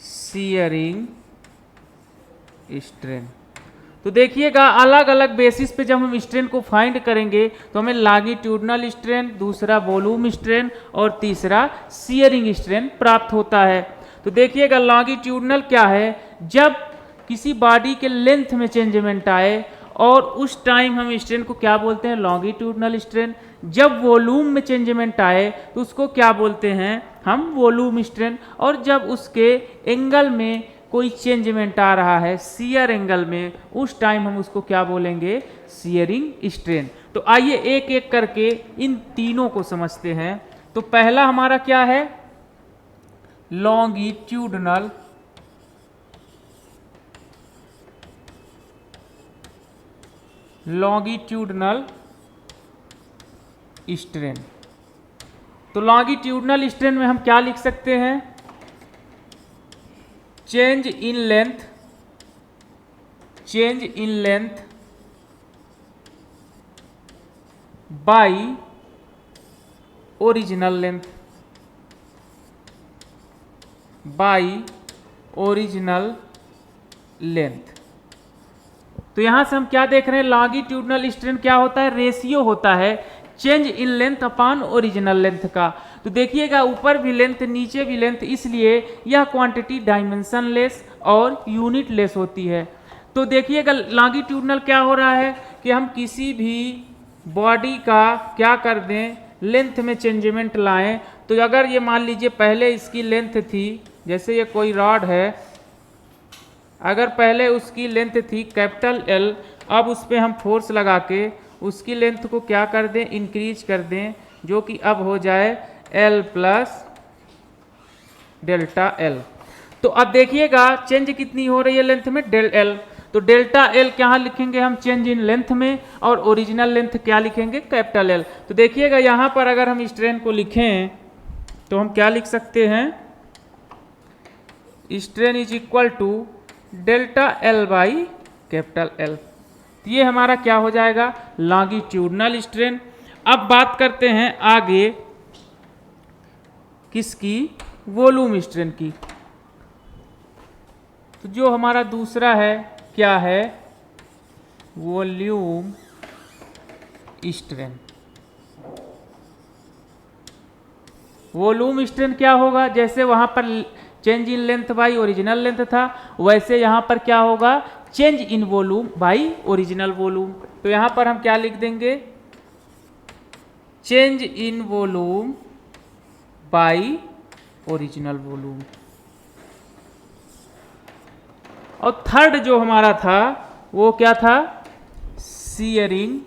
Speaker 1: शियरिंग स्ट्रेन। तो देखिएगा अलग अलग बेसिस पे जब हम स्ट्रेन को फाइंड करेंगे तो हमें लॉन्गिट्यूडनल स्ट्रेन, दूसरा वॉल्यूम स्ट्रेन और तीसरा शियरिंग स्ट्रेन प्राप्त होता है। तो देखिएगा लॉन्गिट्यूडनल क्या है, जब किसी बॉडी के लेंथ में चेंजमेंट आए और उस टाइम हम स्ट्रेन को क्या बोलते हैं, लॉन्गिट्यूडनल स्ट्रेन। जब वॉल्यूम में चेंजमेंट आए तो उसको क्या बोलते हैं हम, वॉल्यूम स्ट्रेन। और जब उसके एंगल में कोई चेंजमेंट आ रहा है शियर एंगल में, उस टाइम हम उसको क्या बोलेंगे, शियरिंग स्ट्रेन। तो आइए एक एक करके इन तीनों को समझते हैं। तो पहला हमारा क्या है, लॉन्गिट्यूडनल स्ट्रेन। तो लॉन्गिट्यूडनल स्ट्रेन में हम क्या लिख सकते हैं, change in length by original length. तो यहां से हम क्या देख रहे हैं, लॉन्गिट्यूडनल स्ट्रेन क्या होता है, रेशियो होता है change in length upon original length का। तो देखिएगा ऊपर भी लेंथ नीचे भी लेंथ, इसलिए यह क्वांटिटी डायमेंशन लेस और यूनिट लेस होती है। तो देखिएगा लॉन्गिट्यूडनल क्या हो रहा है कि हम किसी भी बॉडी का क्या कर दें, लेंथ में चेंजमेंट लाएं। तो अगर ये मान लीजिए पहले इसकी लेंथ थी, जैसे ये कोई रॉड है, अगर पहले उसकी लेंथ थी कैपिटल एल, अब उस पर हम फोर्स लगा के उसकी लेंथ को क्या कर दें, इंक्रीज कर दें, जो कि अब हो जाए L प्लस डेल्टा L। तो अब देखिएगा चेंज कितनी हो रही है लेंथ में, डेल L। तो डेल्टा L क्या लिखेंगे हम, चेंज इन लेंथ में, और ओरिजिनल लेंथ क्या लिखेंगे, कैपिटल L। तो देखिएगा यहाँ पर अगर हम स्ट्रेन को लिखें तो हम क्या लिख सकते हैं, strain is equal to delta L by capital L। तो ये हमारा क्या हो जाएगा, लॉन्गिट्यूडनल स्ट्रेन। अब बात करते हैं आगे किसकी, वॉल्यूम स्ट्रेन की। तो जो हमारा दूसरा है क्या है, वॉल्यूम स्ट्रेन। वॉल्यूम स्ट्रेन क्या होगा, जैसे वहां पर change in length by original length था, वैसे यहां पर क्या होगा, change in volume by original volume. तो यहां पर हम क्या लिख देंगे, change in volume by original volume. और थर्ड जो हमारा था वो क्या था, शियरिंग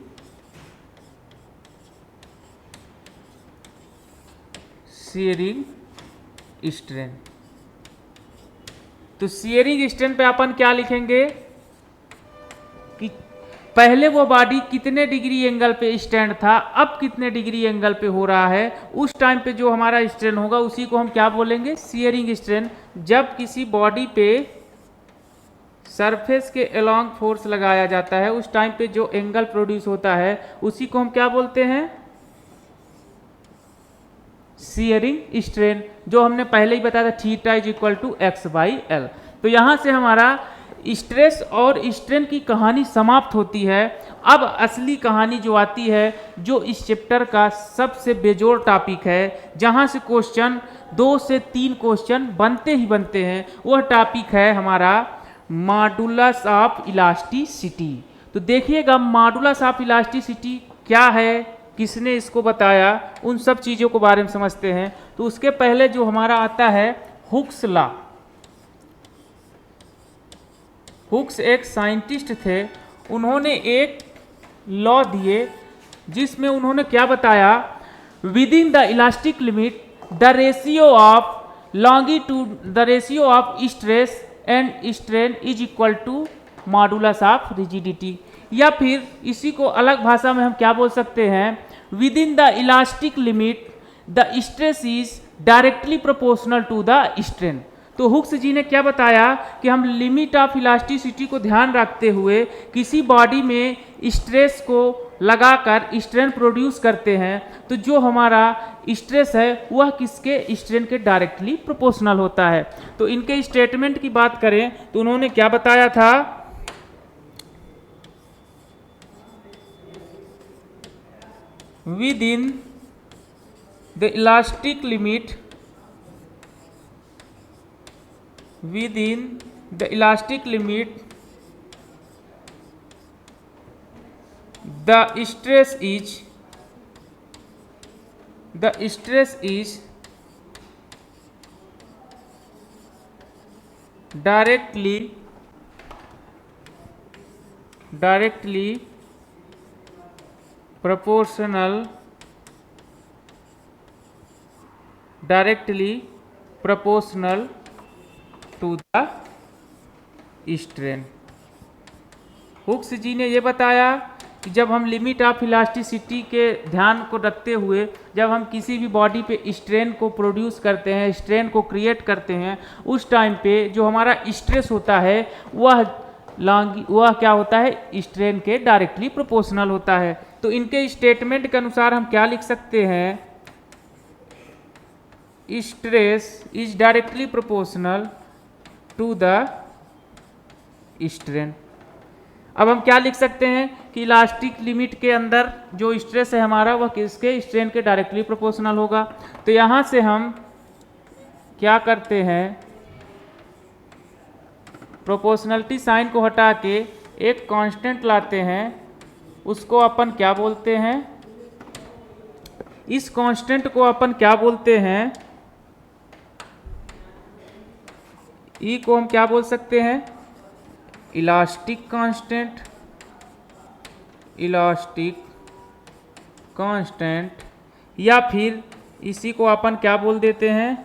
Speaker 1: स्ट्रेन। तो शियरिंग स्ट्रेन पे अपन क्या लिखेंगे कि पहले वो बॉडी कितने डिग्री एंगल पे स्टैंड था, अब कितने डिग्री एंगल पे हो रहा है, उस टाइम पे जो हमारा स्ट्रेन होगा उसी को हम क्या बोलेंगे, शियरिंग स्ट्रेन। जब किसी बॉडी पे सरफेस के अलोंग फोर्स लगाया जाता है उस टाइम पे जो एंगल प्रोड्यूस होता है उसी को हम क्या बोलते हैं, शियरिंग स्ट्रेन। जो हमने पहले ही बताया था, theta is equal to X by L. तो यहां से हमारा स्ट्रेस और स्ट्रेन की कहानी समाप्त होती है। अब असली कहानी जो आती है, जो इस चैप्टर का सबसे बेजोड़ टॉपिक है, जहां से क्वेश्चन 2 से 3 क्वेश्चन बनते ही बनते हैं, वह टॉपिक है हमारा मॉडुलस ऑफ इलास्टिसिटी। तो देखिएगा मॉडुलस ऑफ इलास्टिसिटी क्या है, किसने इसको बताया, उन सब चीज़ों को बारे में समझते हैं। तो उसके पहले जो हमारा आता है हुक्स लॉ। हुक्स एक साइंटिस्ट थे, उन्होंने एक लॉ दिए जिसमें उन्होंने क्या बताया, within the elastic limit the ratio of longitude the ratio of stress and strain is equal to modulus of rigidity, या फिर इसी को अलग भाषा में हम क्या बोल सकते हैं, within the elastic limit the stress is directly proportional to the strain. तो हुक्स जी ने क्या बताया कि हम लिमिट ऑफ इलास्टिसिटी को ध्यान रखते हुए किसी बॉडी में स्ट्रेस को लगाकर स्ट्रेन प्रोड्यूस करते हैं, तो जो हमारा स्ट्रेस है वह किसके, स्ट्रेन के डायरेक्टली प्रोपोर्शनल होता है। तो इनके स्टेटमेंट की बात करें तो उन्होंने क्या बताया था, within the elastic limit within the elastic limit the stress is directly proportional to the strain. Hooke's ji ने ये बताया कि जब हम लिमिट ऑफ इलास्टिसिटी के ध्यान को रखते हुए जब हम किसी भी बॉडी पे स्ट्रेन को प्रोड्यूस करते हैं, स्ट्रेन को क्रिएट करते हैं, उस टाइम पे जो हमारा स्ट्रेस होता है वह क्या होता है, स्ट्रेन के डायरेक्टली प्रोपोर्शनल होता है। तो इनके स्टेटमेंट के अनुसार हम क्या लिख सकते हैं, stress is directly proportional to the strain. अब हम क्या लिख सकते हैं कि इलास्टिक लिमिट के अंदर जो स्ट्रेस है हमारा वह किसके, स्ट्रेन के डायरेक्टली प्रोपोर्शनल होगा। तो यहाँ से हम क्या करते हैं, प्रोपोर्शनलिटी साइन को हटा के एक कांस्टेंट लाते हैं, उसको अपन क्या बोलते हैं, इस कांस्टेंट को अपन क्या बोलते हैं, ई को हम क्या बोल सकते हैं, इलास्टिक कांस्टेंट, या फिर इसी को अपन क्या बोल देते हैं,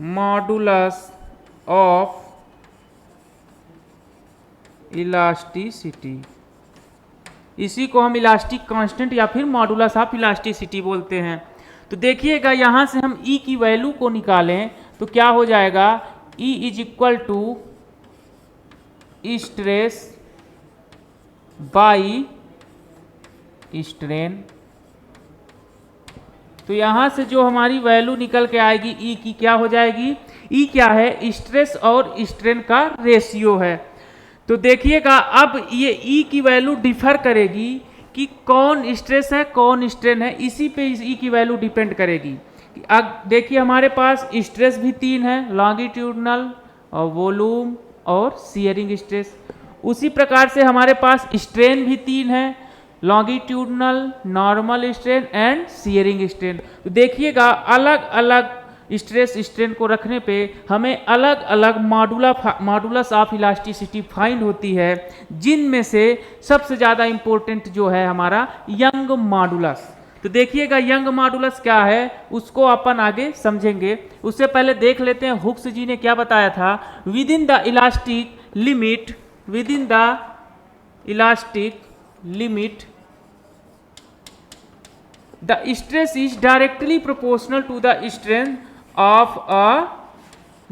Speaker 1: मॉडुलस ऑफ इलास्टिसिटी। इसी को हम इलास्टिक कांस्टेंट या फिर मॉडुलस ऑफ इलास्टिसिटी बोलते हैं। तो देखिएगा यहाँ से हम ई की वैल्यू को निकालें तो क्या हो जाएगा, E is equal to stress by strain. तो यहाँ से जो हमारी वैल्यू निकल के आएगी ई की क्या हो जाएगी, ई क्या है, स्ट्रेस और स्ट्रेन का रेशियो है। तो देखिएगा अब ये ई की वैल्यू डिफर करेगी कि कौन स्ट्रेस है कौन स्ट्रेन है, इसी पे इस ई की वैल्यू डिपेंड करेगी। अब देखिए हमारे पास स्ट्रेस भी तीन है, लॉन्गिट्यूडनल और वॉल्यूम और शियरिंग स्ट्रेस। उसी प्रकार से हमारे पास स्ट्रेन भी तीन है, longitudinal, normal strain and shearing strain. तो देखिएगा अलग अलग स्ट्रेस स्ट्रेन को रखने पे हमें अलग अलग मॉडुलस ऑफ इलास्टिसिटी फाइंड होती है, जिनमें से सबसे ज़्यादा इम्पोर्टेंट जो है हमारा यंग मॉडुलस। तो देखिएगा यंग मॉडुलस क्या है उसको अपन आगे समझेंगे। उससे पहले देख लेते हैं हुक्स जी ने क्या बताया था, within the elastic limit the stress is directly proportional to the strain of a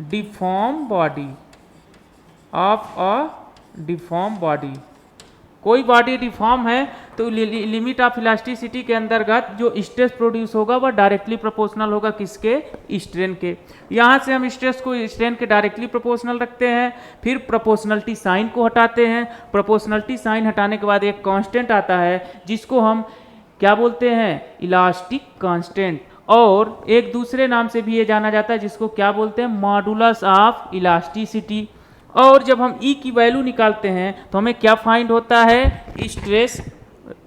Speaker 1: deform body. कोई बॉडी डिफॉर्म है तो लिमिट ऑफ इलास्टिसिटी के अंतर्गत जो स्ट्रेस प्रोड्यूस होगा वह डायरेक्टली प्रोपोर्शनल होगा किसके, स्ट्रेन के। यहाँ से हम स्ट्रेस को स्ट्रेन के डायरेक्टली प्रोपोर्शनल रखते हैं, फिर प्रोपोर्शनलिटी साइन को हटाते हैं। प्रोपोर्शनलिटी साइन हटाने के बाद एक कांस्टेंट आता है जिसको हम क्या बोलते हैं, इलास्टिक कांस्टेंट, और एक दूसरे नाम से भी ये जाना जाता है जिसको क्या बोलते हैं, मॉडुलस ऑफ इलास्टिसिटी। और जब हम ई की वैल्यू निकालते हैं तो हमें क्या फाइंड होता है, स्ट्रेस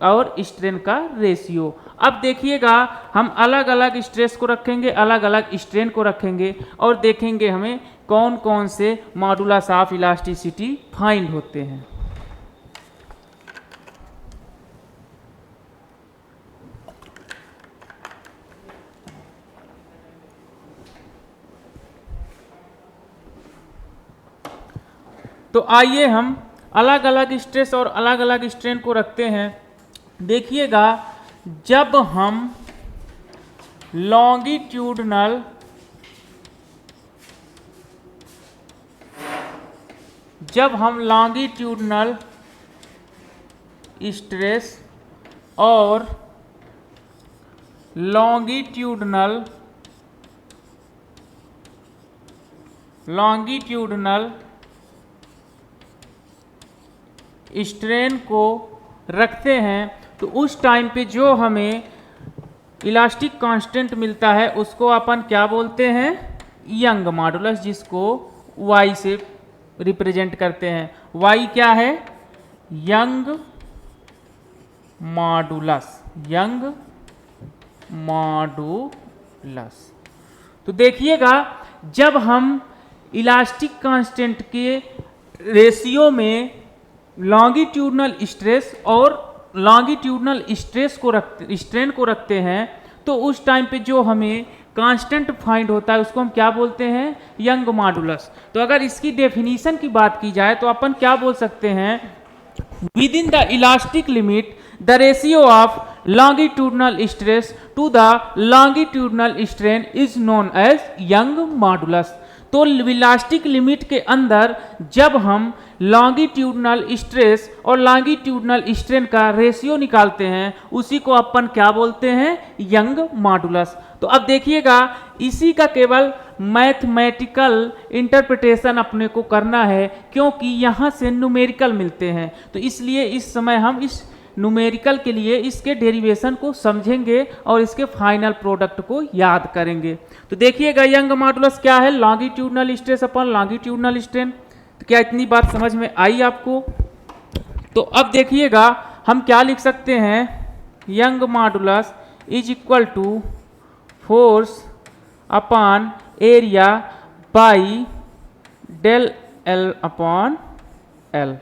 Speaker 1: और स्ट्रेन का रेशियो। अब देखिएगा हम अलग अलग स्ट्रेस को रखेंगे, अलग अलग स्ट्रेन को रखेंगे और देखेंगे हमें कौन कौन से मॉडुलस ऑफ इलास्टिसिटी फाइंड होते हैं। तो आइए हम अलग अलग स्ट्रेस और अलग अलग स्ट्रेन को रखते हैं। देखिएगा जब हम लॉन्गिट्यूडनल स्ट्रेस और लॉन्गिट्यूडनल स्ट्रेन को रखते हैं तो उस टाइम पे जो हमें इलास्टिक कांस्टेंट मिलता है उसको अपन क्या बोलते हैं, यंग मॉडुलस, जिसको y से रिप्रेजेंट करते हैं। y क्या है, यंग मॉडुलस। तो देखिएगा जब हम इलास्टिक कांस्टेंट के रेशियो में लॉन्गिट्यूडनल स्ट्रेस और लॉन्गिट्यूडनल स्ट्रेन को रखते हैं तो उस टाइम पे जो हमें कांस्टेंट फाइंड होता है उसको हम क्या बोलते हैं, यंग मॉडुलस। तो अगर इसकी डेफिनीशन की बात की जाए तो अपन क्या बोल सकते हैं, within the elastic limit the ratio of longitudinal stress to the longitudinal strain is known as young modulus। तो इलास्टिक लिमिट के अंदर जब हम लॉन्गिट्यूडनल स्ट्रेस और लॉन्गिट्यूडनल स्ट्रेन का रेशियो निकालते हैं उसी को अपन क्या बोलते हैं, यंग मॉडुलस। तो अब देखिएगा इसी का केवल मैथमेटिकल इंटरप्रिटेशन अपने को करना है क्योंकि यहाँ से न्यूमेरिकल मिलते हैं, तो इसलिए इस समय हम इस न्यूमेरिकल के लिए इसके डेरिवेशन को समझेंगे और इसके फाइनल प्रोडक्ट को याद करेंगे। तो देखिएगा यंग मॉडुलस क्या है, लॉन्गिट्यूडनल स्ट्रेस अपन लॉन्गिट्यूडनल स्ट्रेन। तो क्या इतनी बात समझ में आई आपको? तो अब देखिएगा हम क्या लिख सकते हैं, Young modulus is equal to force upon area by del L upon L,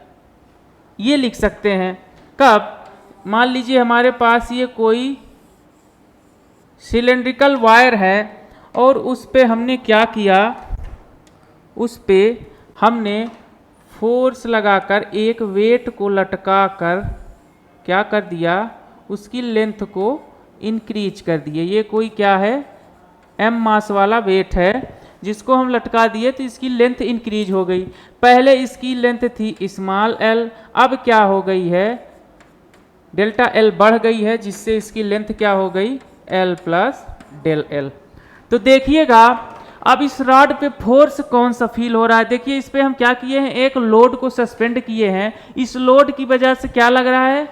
Speaker 1: ये लिख सकते हैं। कब, मान लीजिए हमारे पास ये कोई सिलेंड्रिकल वायर है और उस पे हमने क्या किया, उस पे हमने फोर्स लगाकर एक वेट को लटका कर क्या कर दिया, उसकी लेंथ को इंक्रीज कर दिए। ये कोई क्या है, m मास वाला वेट है जिसको हम लटका दिए तो इसकी लेंथ इंक्रीज हो गई। पहले इसकी लेंथ थी स्मॉल l, अब क्या हो गई है, डेल्टा एल बढ़ गई है जिससे इसकी लेंथ क्या हो गई, एल प्लस डेल एल। तो देखिएगा अब इस रॉड पे फोर्स कौन सा फील हो रहा है, देखिए इस पे हम क्या किए हैं, एक लोड को सस्पेंड किए हैं। इस लोड की वजह से क्या लग रहा है,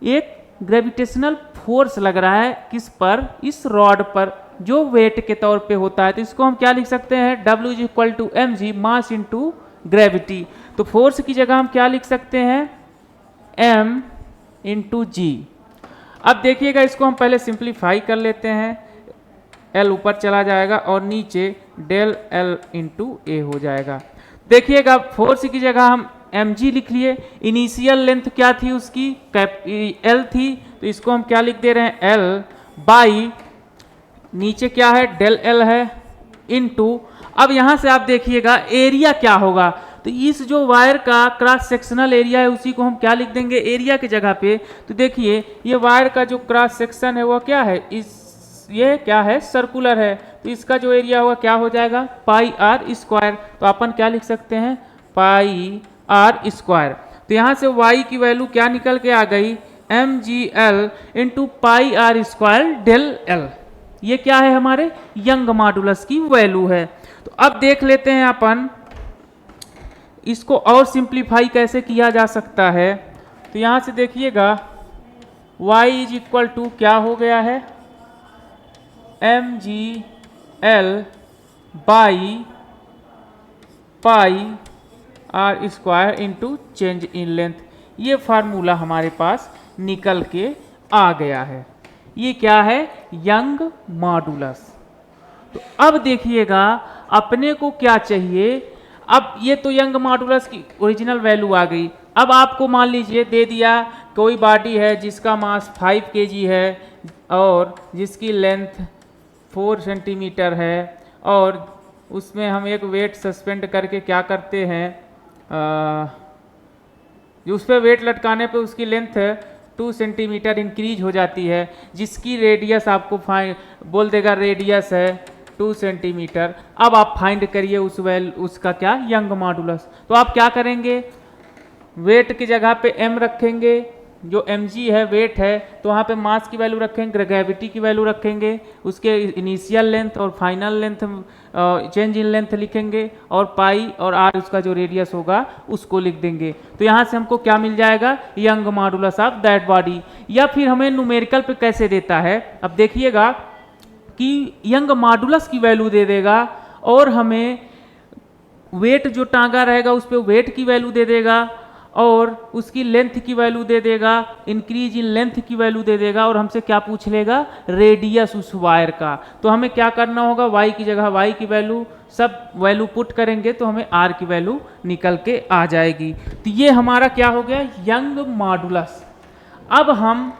Speaker 1: एक ग्रेविटेशनल फोर्स लग रहा है, किस पर, इस रॉड पर, जो वेट के तौर पे होता है। तो इसको हम क्या लिख सकते हैं, W is equal to mg mass into gravity. तो फोर्स की जगह हम क्या लिख सकते हैं, m इंटू जी। अब देखिएगा इसको हम पहले सिंप्लीफाई कर लेते हैं, L ऊपर चला जाएगा और नीचे डेल L इंटू ए हो जाएगा। देखिएगा फोर्स की जगह हम mg लिख लिए, इनिशियल लेंथ क्या थी उसकी, L थी, तो इसको हम क्या लिख दे रहे हैं, L बाई नीचे क्या है, डेल L है, इंटू। अब यहाँ से आप देखिएगा एरिया क्या होगा, तो इस जो वायर का क्रॉस सेक्शनल एरिया है उसी को हम क्या लिख देंगे, एरिया की जगह पे। तो देखिए ये वायर का जो क्रॉस सेक्शन है वो क्या है, ये क्या है, सर्कुलर है, तो इसका जो एरिया होगा क्या हो जाएगा, पाई आर स्क्वायर। तो अपन क्या लिख सकते हैं, पाई आर स्क्वायर। तो यहाँ से y की वैल्यू क्या निकल के आ गई, mgl into pi r square del L. ये क्या है, हमारे यंग मॉडुलस की वैल्यू है। तो अब देख लेते हैं अपन इसको और सिंप्लीफाई कैसे किया जा सकता है। तो यहाँ से देखिएगा y इज इक्वल टू क्या हो गया है, mgl by pi r square into change in length. ये फार्मूला हमारे पास निकल के आ गया है। ये क्या है? Young modulus. तो अब देखिएगा अपने को क्या चाहिए। अब ये तो यंग मॉडुलस की ओरिजिनल वैल्यू आ गई। अब आपको मान लीजिए दे दिया कोई बॉडी है जिसका मास 5 kg है और जिसकी लेंथ 4 सेंटीमीटर है और उसमें हम एक वेट सस्पेंड करके क्या करते हैं, जो उस पर वेट लटकाने पे उसकी लेंथ 2 सेंटीमीटर इंक्रीज हो जाती है, जिसकी रेडियस आपको बोल देगा रेडियस है 2 सेंटीमीटर। अब आप फाइंड करिए उसका क्या? Young modulus. तो आप क्या करेंगे? वेट की जगह पे m रखेंगे, जो mg है वेट है, तो वहाँ पे मास की वैल्यू रखेंगे, ग्रेविटी की वैल्यू रखेंगे, उसके इनिशियल लेंथ और final length change in length लिखेंगे और पाई और r उसका जो रेडियस होगा उसको लिख देंगे। तो यहाँ से हमको क्या मिल जाएगा? Young modulus of that body. या फिर हमें न्यूमेरिकल पे कैसे देता है, अब देखिएगा कि यंग मॉडुलस की वैल्यू दे देगा और हमें वेट जो टांगा रहेगा उस पर वेट की वैल्यू दे देगा और उसकी लेंथ की वैल्यू दे देगा, इंक्रीज इन लेंथ की वैल्यू दे देगा और हमसे क्या पूछ लेगा? रेडियस उस वायर का। तो हमें क्या करना होगा? y की जगह y की वैल्यू सब वैल्यू पुट करेंगे तो हमें r की वैल्यू निकल के आ जाएगी। तो ये हमारा क्या हो गया? Young modulus. अब हम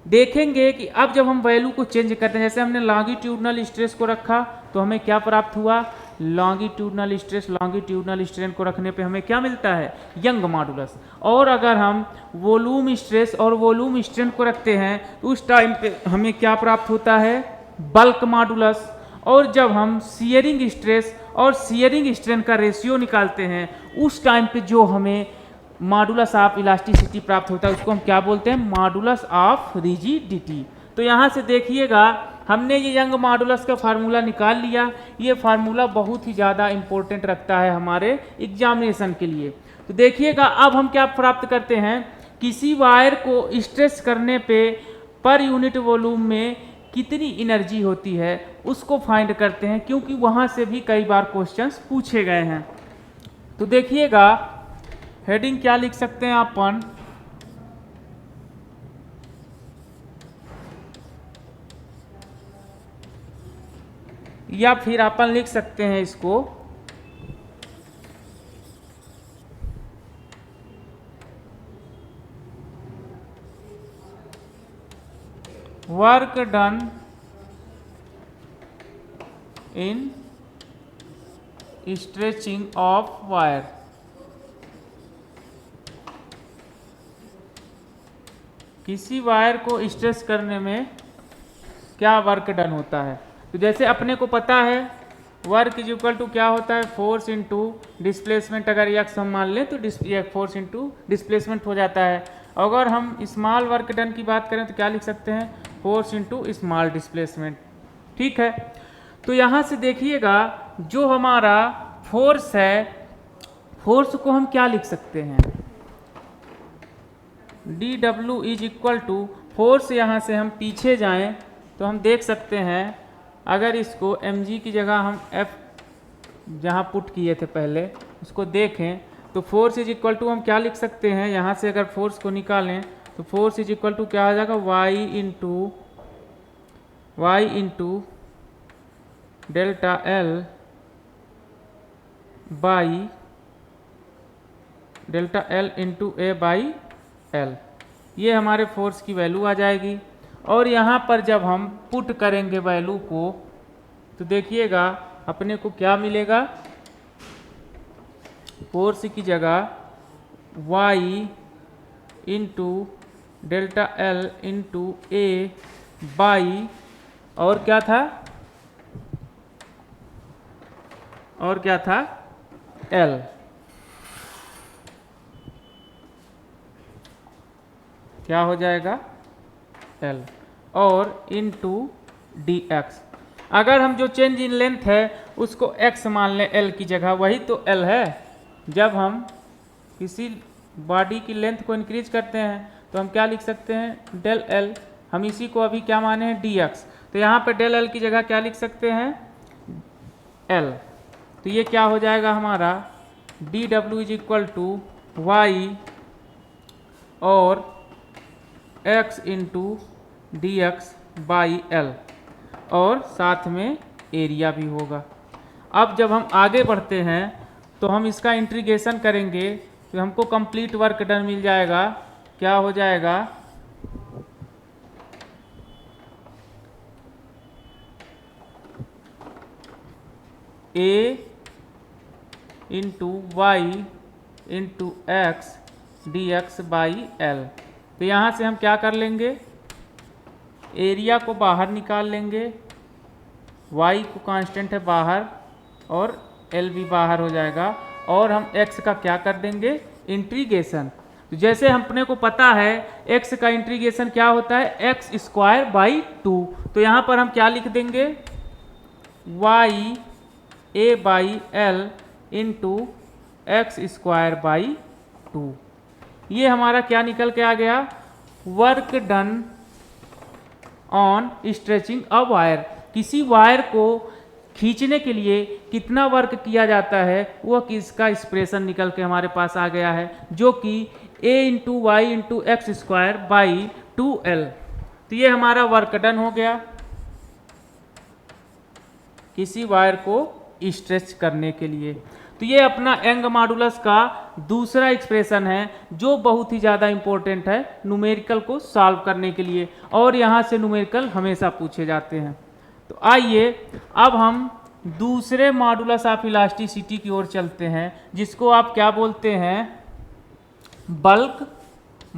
Speaker 1: देखेंगे कि अब जब हम वैल्यू को चेंज करते हैं, जैसे हमने लॉन्गिट्यूडनल स्ट्रेस को रखा तो हमें क्या प्राप्त हुआ? लॉन्गिट्यूडनल स्ट्रेस, लॉन्गिट्यूडनल स्ट्रेन को रखने पे हमें क्या मिलता है? Young modulus. और अगर हम वॉल्यूम स्ट्रेस और वॉल्यूम स्ट्रेन को रखते हैं तो उस टाइम पे हमें क्या प्राप्त होता है? Bulk modulus. और जब हम शियरिंग स्ट्रेस और शियरिंग स्ट्रेन का रेशियो निकालते हैं उस टाइम पे जो हमें मॉडुलस ऑफ इलास्टिसिटी प्राप्त होता है उसको हम क्या बोलते हैं? Modulus of rigidity. तो यहाँ से देखिएगा हमने ये यंग मॉडुलस का फार्मूला निकाल लिया। ये फार्मूला बहुत ही ज़्यादा इंपॉर्टेंट रखता है हमारे एग्जामिनेशन के लिए। तो देखिएगा अब हम क्या प्राप्त करते हैं? किसी वायर को स्ट्रेच करने पे पर यूनिट वॉल्यूम में कितनी एनर्जी होती है उसको फाइंड करते हैं, क्योंकि वहाँ से भी कई बार क्वेश्चंस पूछे गए हैं। तो देखिएगा हेडिंग क्या लिख सकते हैं अपन? या फिर अपन लिख सकते हैं इसको work done in stretching of wire. किसी वायर को स्ट्रेच करने में क्या वर्क डन होता है? तो जैसे अपने को पता है वर्क इज इक्वल टू क्या होता है? Force into displacement. अगर यक्स हम मान लें तो फोर्स इंटू डिस्प्लेसमेंट हो जाता है। अगर हम स्मॉल वर्क डन की बात करें तो क्या लिख सकते हैं? Force into small displacement. ठीक है, तो यहाँ से देखिएगा जो हमारा फोर्स है, फोर्स को हम क्या लिख सकते हैं? D W is equal to force. यहाँ से हम पीछे जाएं तो हम देख सकते हैं अगर इसको mg की जगह हम f जहाँ पुट किए थे पहले उसको देखें तो फोर्स इज इक्वल टू हम क्या लिख सकते हैं? यहाँ से अगर फोर्स को निकालें तो फोर्स इज इक्वल टू क्या आ जाएगा? y into delta L by delta L into A by L. ये हमारे फोर्स की वैल्यू आ जाएगी। और यहाँ पर जब हम पुट करेंगे वैल्यू को तो देखिएगा अपने को क्या मिलेगा? फोर्स की जगह y into delta L into A by और क्या था? L। क्या हो जाएगा? L और इंटू डी एक्स। अगर हम जो चेंज इन लेंथ है उसको x मान लें L की जगह, वही तो L है। जब हम किसी बॉडी की लेंथ को इंक्रीज करते हैं तो हम क्या लिख सकते हैं? Del L। हम इसी को अभी क्या माने हैं? dx। तो यहाँ पे डेल L की जगह क्या लिख सकते हैं? L। तो ये क्या हो जाएगा हमारा? D W is equal to Y और x into D X by L, और साथ में एरिया भी होगा। अब जब हम आगे बढ़ते हैं तो हम इसका इंटीग्रेशन करेंगे तो हमको कंप्लीट वर्क डन मिल जाएगा। क्या हो जाएगा, a into Y into X D X by L. तो यहाँ से हम क्या कर लेंगे, एरिया को बाहर निकाल लेंगे, y को कांस्टेंट है बाहर और l भी बाहर हो जाएगा, और हम x का क्या कर देंगे, इंटीग्रेशन। तो जैसे अपने को पता है x का इंटीग्रेशन क्या होता है, एक्स स्क्वायर बाई 2। तो यहाँ पर हम क्या लिख देंगे, y a by L into X square by 2। ये हमारा क्या निकल के आ गया, work done on stretching a wire. किसी वायर को खींचने के लिए कितना वर्क किया जाता है वह किसका एक्सप्रेशन निकल के हमारे पास आ गया है, जो कि a into Y into X square by 2l। तो ये हमारा वर्क डन हो गया किसी वायर को स्ट्रेच करने के लिए। तो ये अपना यंग मॉडुलस का दूसरा एक्सप्रेशन है जो बहुत ही ज़्यादा इंपॉर्टेंट है न्यूमेरिकल को सॉल्व करने के लिए, और यहाँ से न्यूमेरिकल हमेशा पूछे जाते हैं। तो आइए अब हम दूसरे मॉडुलस ऑफ इलास्टिसिटी की ओर चलते हैं, जिसको आप क्या बोलते हैं, बल्क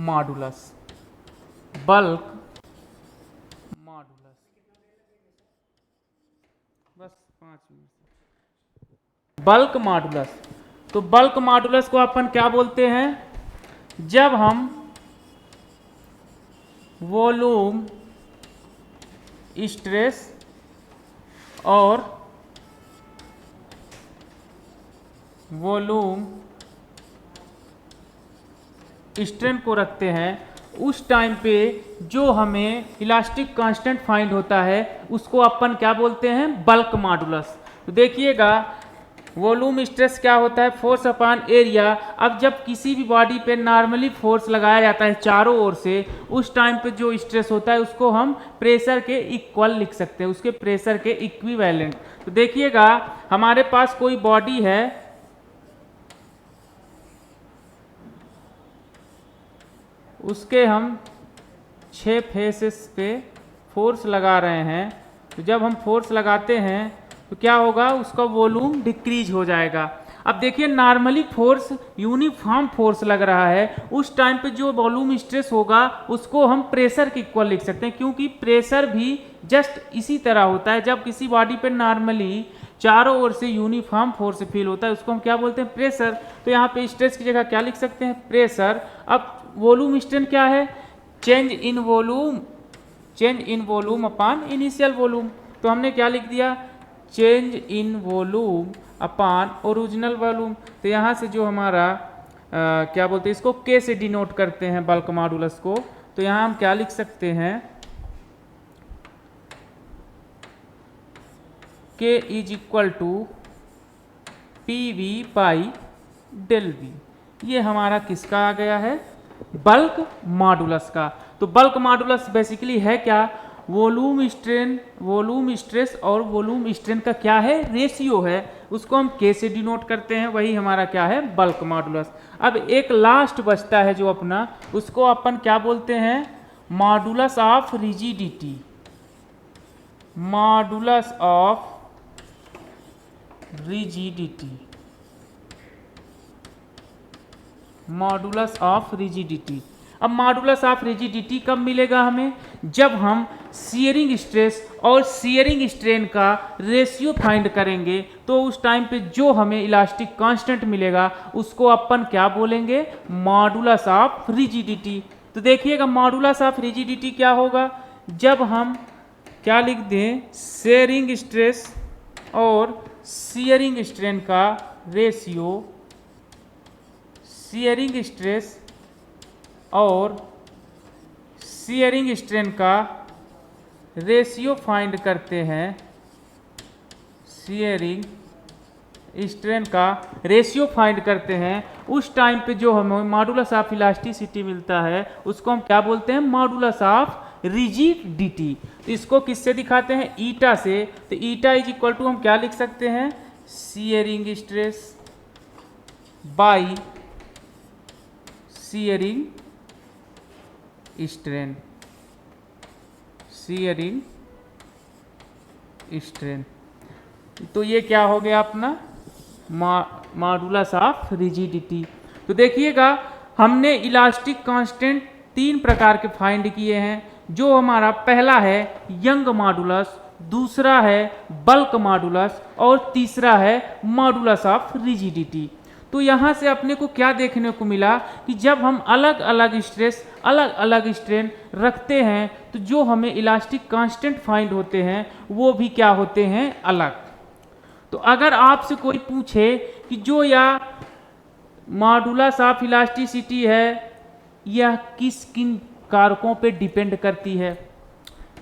Speaker 1: मॉडुलस। बल्क मॉडुलस, बस 5 मिनट। बल्क मॉडुलस, तो बल्क मॉडुलस को अपन क्या बोलते हैं, जब हम वॉल्यूम स्ट्रेस और वॉल्यूम स्ट्रेन को रखते हैं, उस टाइम पे जो हमें इलास्टिक कांस्टेंट फाइंड होता है उसको अपन क्या बोलते हैं, बल्क मॉडुलस। तो देखिएगा वॉल्यूम स्ट्रेस क्या होता है, फोर्स अपॉन एरिया। अब जब किसी भी बॉडी पे नॉर्मली फोर्स लगाया जाता है चारों ओर से, उस टाइम पे जो स्ट्रेस होता है उसको हम प्रेशर के इक्वल लिख सकते हैं, उसके प्रेशर के इक्विवेलेंट। तो देखिएगा हमारे पास कोई बॉडी है, उसके हम 6 फेसेस पे फोर्स लगा रहे हैं। तो जब हम फोर्स लगाते हैं तो क्या होगा, उसका वॉल्यूम डिक्रीज हो जाएगा। अब देखिए नॉर्मली फोर्स यूनिफॉर्म फोर्स लग रहा है, उस टाइम पे जो वॉल्यूम स्ट्रेस होगा उसको हम प्रेशर के इक्वल लिख सकते हैं, क्योंकि प्रेशर भी जस्ट इसी तरह होता है। जब किसी बॉडी पे नॉर्मली चारों ओर से यूनिफॉर्म फोर्स फील होता है उसको हम क्या बोलते हैं, प्रेशर। तो यहाँ पे स्ट्रेस की जगह क्या लिख सकते हैं, प्रेशर। अब वॉल्यूम स्ट्रेन क्या है, change in volume, change in volume upon initial volume. तो हमने क्या लिख दिया, change in volume upon original volume. तो यहाँ से जो हमारा क्या बोलते हैं, इसको के से डिनोट करते हैं बल्क मॉडुलस को। तो यहाँ हम क्या लिख सकते हैं, K is equal to P V by del V. ये हमारा किसका आ गया है, बल्क मॉडुलस का। तो बल्क मॉडुलस बेसिकली है क्या, वॉल्यूम स्ट्रेन, वॉल्यूम स्ट्रेस और वॉल्यूम स्ट्रेन का क्या है, रेशियो है, उसको हम के से डिनोट करते हैं, वही हमारा क्या है, बल्क मॉडुलस। अब एक लास्ट बचता है जो अपना, उसको अपन क्या बोलते हैं, modulus of rigidity. Modulus of rigidity, modulus of rigidity. अब मॉडुलस ऑफ रिजिडिटी कब मिलेगा हमें, जब हम शियरिंग स्ट्रेस और शियरिंग स्ट्रेन का रेशियो फाइंड करेंगे। तो उस टाइम पे जो हमें इलास्टिक कांस्टेंट मिलेगा उसको अपन क्या बोलेंगे, मॉडुलस ऑफ रिजिडिटी। तो देखिएगा मॉडुलस ऑफ रिजिडिटी क्या होगा, जब हम क्या लिख दें, शियरिंग स्ट्रेस और शियरिंग स्ट्रेन का रेशियो, शियरिंग स्ट्रेस और शियरिंग स्ट्रेन का रेशियो फाइंड करते हैं, शियरिंग स्ट्रेन का रेशियो फाइंड करते हैं, उस टाइम पे जो हमें मॉडुलस ऑफ इलास्टिसिटी मिलता है उसको हम क्या बोलते हैं, मॉडुलस ऑफ रिजिडिटी। तो इसको किससे दिखाते हैं, ईटा से। तो ईटा इज इक्वल टू हम क्या लिख सकते हैं, shearing stress by shearing strain, shearing strain. तो ये क्या हो गया अपना मॉडुलस ऑफ रिजिडिटी। तो देखिएगा हमने इलास्टिक कांस्टेंट 3 प्रकार के फाइंड किए हैं। जो हमारा पहला है यंग मॉडुलस, दूसरा है बल्क मॉडुलस और तीसरा है मॉडुलस ऑफ रिजिडिटी। तो यहाँ से अपने को क्या देखने को मिला कि जब हम अलग अलग स्ट्रेस अलग अलग स्ट्रेन रखते हैं तो जो हमें इलास्टिक कांस्टेंट फाइंड होते हैं वो भी क्या होते हैं, अलग। तो अगर आपसे कोई पूछे कि जो यह मॉडुलस ऑफ इलास्टिसिटी है यह किस किन कारकों पे डिपेंड करती है,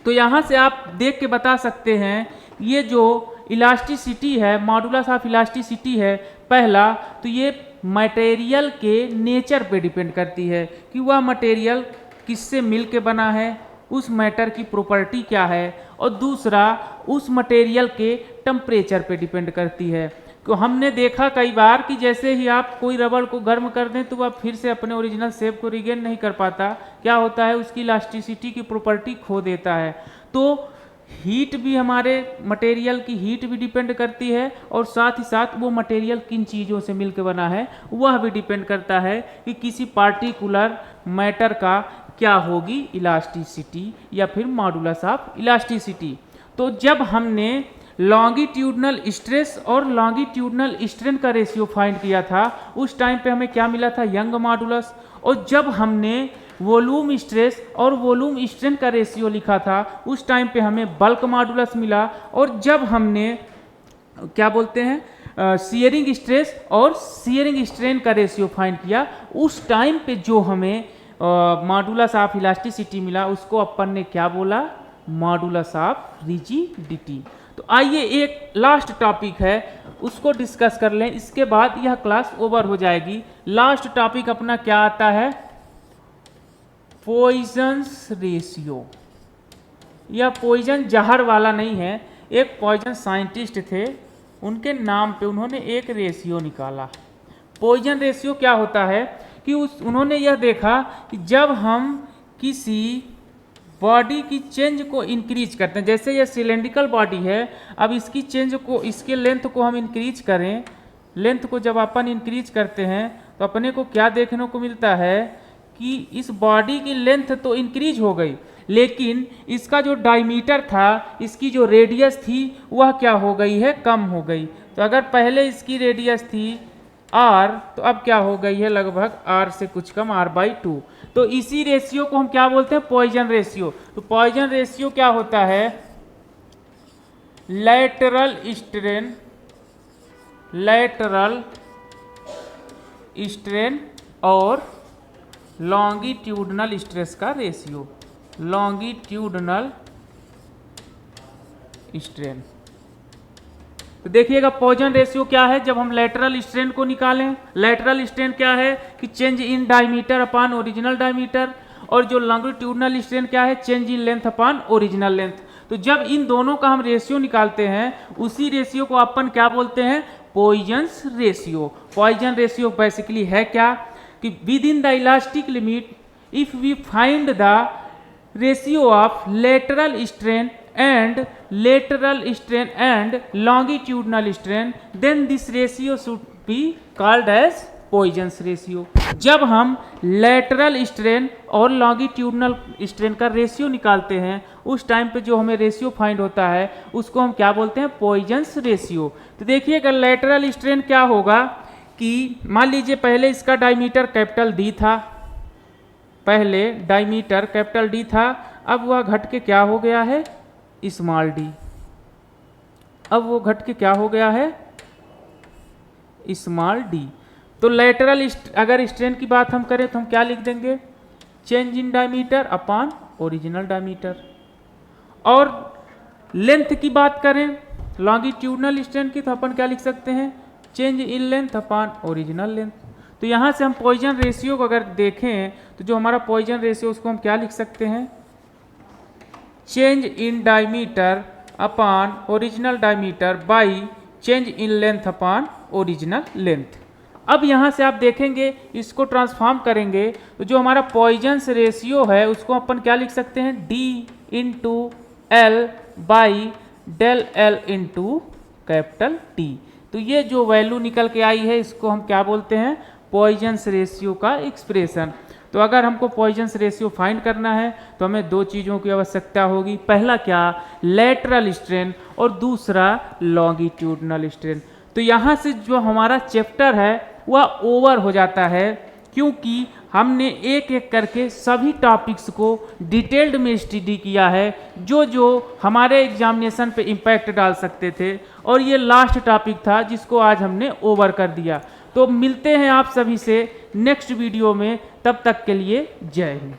Speaker 1: तो यहाँ से आप देख के बता सकते हैं ये जो इलास्टिसिटी है, मॉडुलस ऑफ इलास्टिसिटी है, पहला तो ये मटेरियल के नेचर पे डिपेंड करती है कि वह मटेरियल किससे मिल के बना है, उस मैटर की प्रॉपर्टी क्या है, और दूसरा उस मटेरियल के टेम्परेचर पे डिपेंड करती है। तो हमने देखा कई बार कि जैसे ही आप कोई रबड़ को गर्म कर दें तो वह फिर से अपने ओरिजिनल शेप को रिगेन नहीं कर पाता, क्या होता है, उसकी इलास्टिसिटी की प्रॉपर्टी खो देता है। तो हीट भी, हमारे मटेरियल की हीट भी डिपेंड करती है और साथ ही साथ वो मटेरियल किन चीज़ों से मिलकर बना है वह भी डिपेंड करता है कि किसी पार्टिकुलर मैटर का क्या होगी इलास्टिसिटी या फिर मॉडुलस ऑफ इलास्टिसिटी। तो जब हमने लॉन्गिट्यूडनल स्ट्रेस और लॉन्गिट्यूडनल स्ट्रेन का रेशियो फाइंड किया था उस टाइम पे हमें क्या मिला था, यंग मॉडुलस। और जब हमने वॉल्यूम स्ट्रेस और वॉल्यूम स्ट्रेन का रेशियो लिखा था उस टाइम पे हमें बल्क मॉडुलस मिला। और जब हमने क्या बोलते हैं शियरिंग स्ट्रेस और शियरिंग स्ट्रेन का रेशियो फाइंड किया उस टाइम पे जो हमें मॉडुलस ऑफ इलास्टिसिटी मिला उसको अपन ने क्या बोला, मॉडुलस ऑफ रिजिडिटी। तो आइए एक लास्ट टॉपिक है उसको डिस्कस कर लें, इसके बाद यह क्लास ओवर हो जाएगी। लास्ट टॉपिक अपना क्या आता है, पॉइजन्स रेशियो। यह पॉइजन जहर वाला नहीं है, एक पॉइजन साइंटिस्ट थे, उनके नाम पे उन्होंने एक रेशियो निकाला। पॉइजन रेशियो क्या होता है कि उन्होंने यह देखा कि जब हम किसी बॉडी की चेंज को इंक्रीज करते हैं, जैसे यह सिलेंड्रिकल बॉडी है, अब इसकी चेंज को, इसके लेंथ को हम इंक्रीज करें, लेंथ को जब अपन इंक्रीज करते हैं तो अपने को क्या देखने को मिलता है कि इस बॉडी की लेंथ तो इंक्रीज हो गई लेकिन इसका जो डायमीटर था, इसकी जो रेडियस थी वह क्या हो गई है, कम हो गई। तो अगर पहले इसकी रेडियस थी r तो अब क्या हो गई है, लगभग r से कुछ कम, r/2। तो इसी रेशियो को हम क्या बोलते हैं, पॉइजन रेशियो। तो पॉइजन रेशियो क्या होता है, लैटरल स्ट्रेन और लॉन्गिट्यूडनल स्ट्रेस का रेशियो, लॉन्गिट्यूडनल स्ट्रेन। तो देखिएगा पॉइजन रेशियो क्या है, जब हम लेटरल स्ट्रेन को निकालें, लेटरल स्ट्रेन क्या है कि change in diameter upon original diameter, और जो लॉन्गिट्यूडनल स्ट्रेन क्या है, change in length upon original length. तो जब इन दोनों का हम रेशियो निकालते हैं उसी रेशियो को अपन क्या बोलते हैं, Poisson's ratio. Poisson ratio basically है क्या कि within the elastic limit if we find the ratio of lateral strain and lateral strain and longitudinal strain then this ratio should be called as Poisson's ratio। जब हम lateral strain और longitudinal strain का ratio निकालते हैं उस time पे जो हमें रेशियो फाइंड होता है उसको हम क्या बोलते हैं, Poisson's रेशियो। तो देखिएगा lateral strain क्या होगा कि मान लीजिए पहले इसका डायमीटर कैपिटल D था, पहले डायमीटर कैपिटल D था, अब वह घट के क्या हो गया है, स्मॉल डी। अब वो घट के क्या हो गया है, स्मॉल डी। तो लेटरल अगर स्ट्रेन की बात हम करें तो हम क्या लिख देंगे, change in diameter upon original diameter. और लेंथ की बात करें लॉन्गिट्यूडनल स्ट्रेन की तो अपन क्या लिख सकते हैं, change in length upon original length. तो यहाँ से हम पॉइजन रेशियो को अगर देखें तो जो हमारा पॉइजन रेशियो उसको हम क्या लिख सकते हैं, change in diameter upon original diameter by change in length upon original length. अब यहाँ से आप देखेंगे इसको ट्रांसफॉर्म करेंगे तो जो हमारा पॉइजन्स रेशियो है उसको अपन क्या लिख सकते हैं, D into L by del L into capital T. तो ये जो वैल्यू निकल के आई है इसको हम क्या बोलते हैं, पॉइजन्स रेशियो का एक्सप्रेशन। तो अगर हमको पॉइजन्स रेशियो फाइंड करना है तो हमें दो चीज़ों की आवश्यकता होगी, पहला क्या, लेटरल स्ट्रेन और दूसरा लॉन्गिट्यूडनल स्ट्रेन। तो यहाँ से जो हमारा चैप्टर है वह ओवर हो जाता है क्योंकि हमने एक एक करके सभी टॉपिक्स को डिटेल्ड में स्टडी किया है जो जो हमारे एग्जामिनेशन पे इम्पैक्ट डाल सकते थे, और ये लास्ट टॉपिक था जिसको आज हमने ओवर कर दिया। तो मिलते हैं आप सभी से नेक्स्ट वीडियो में, तब तक के लिए जय हिंद।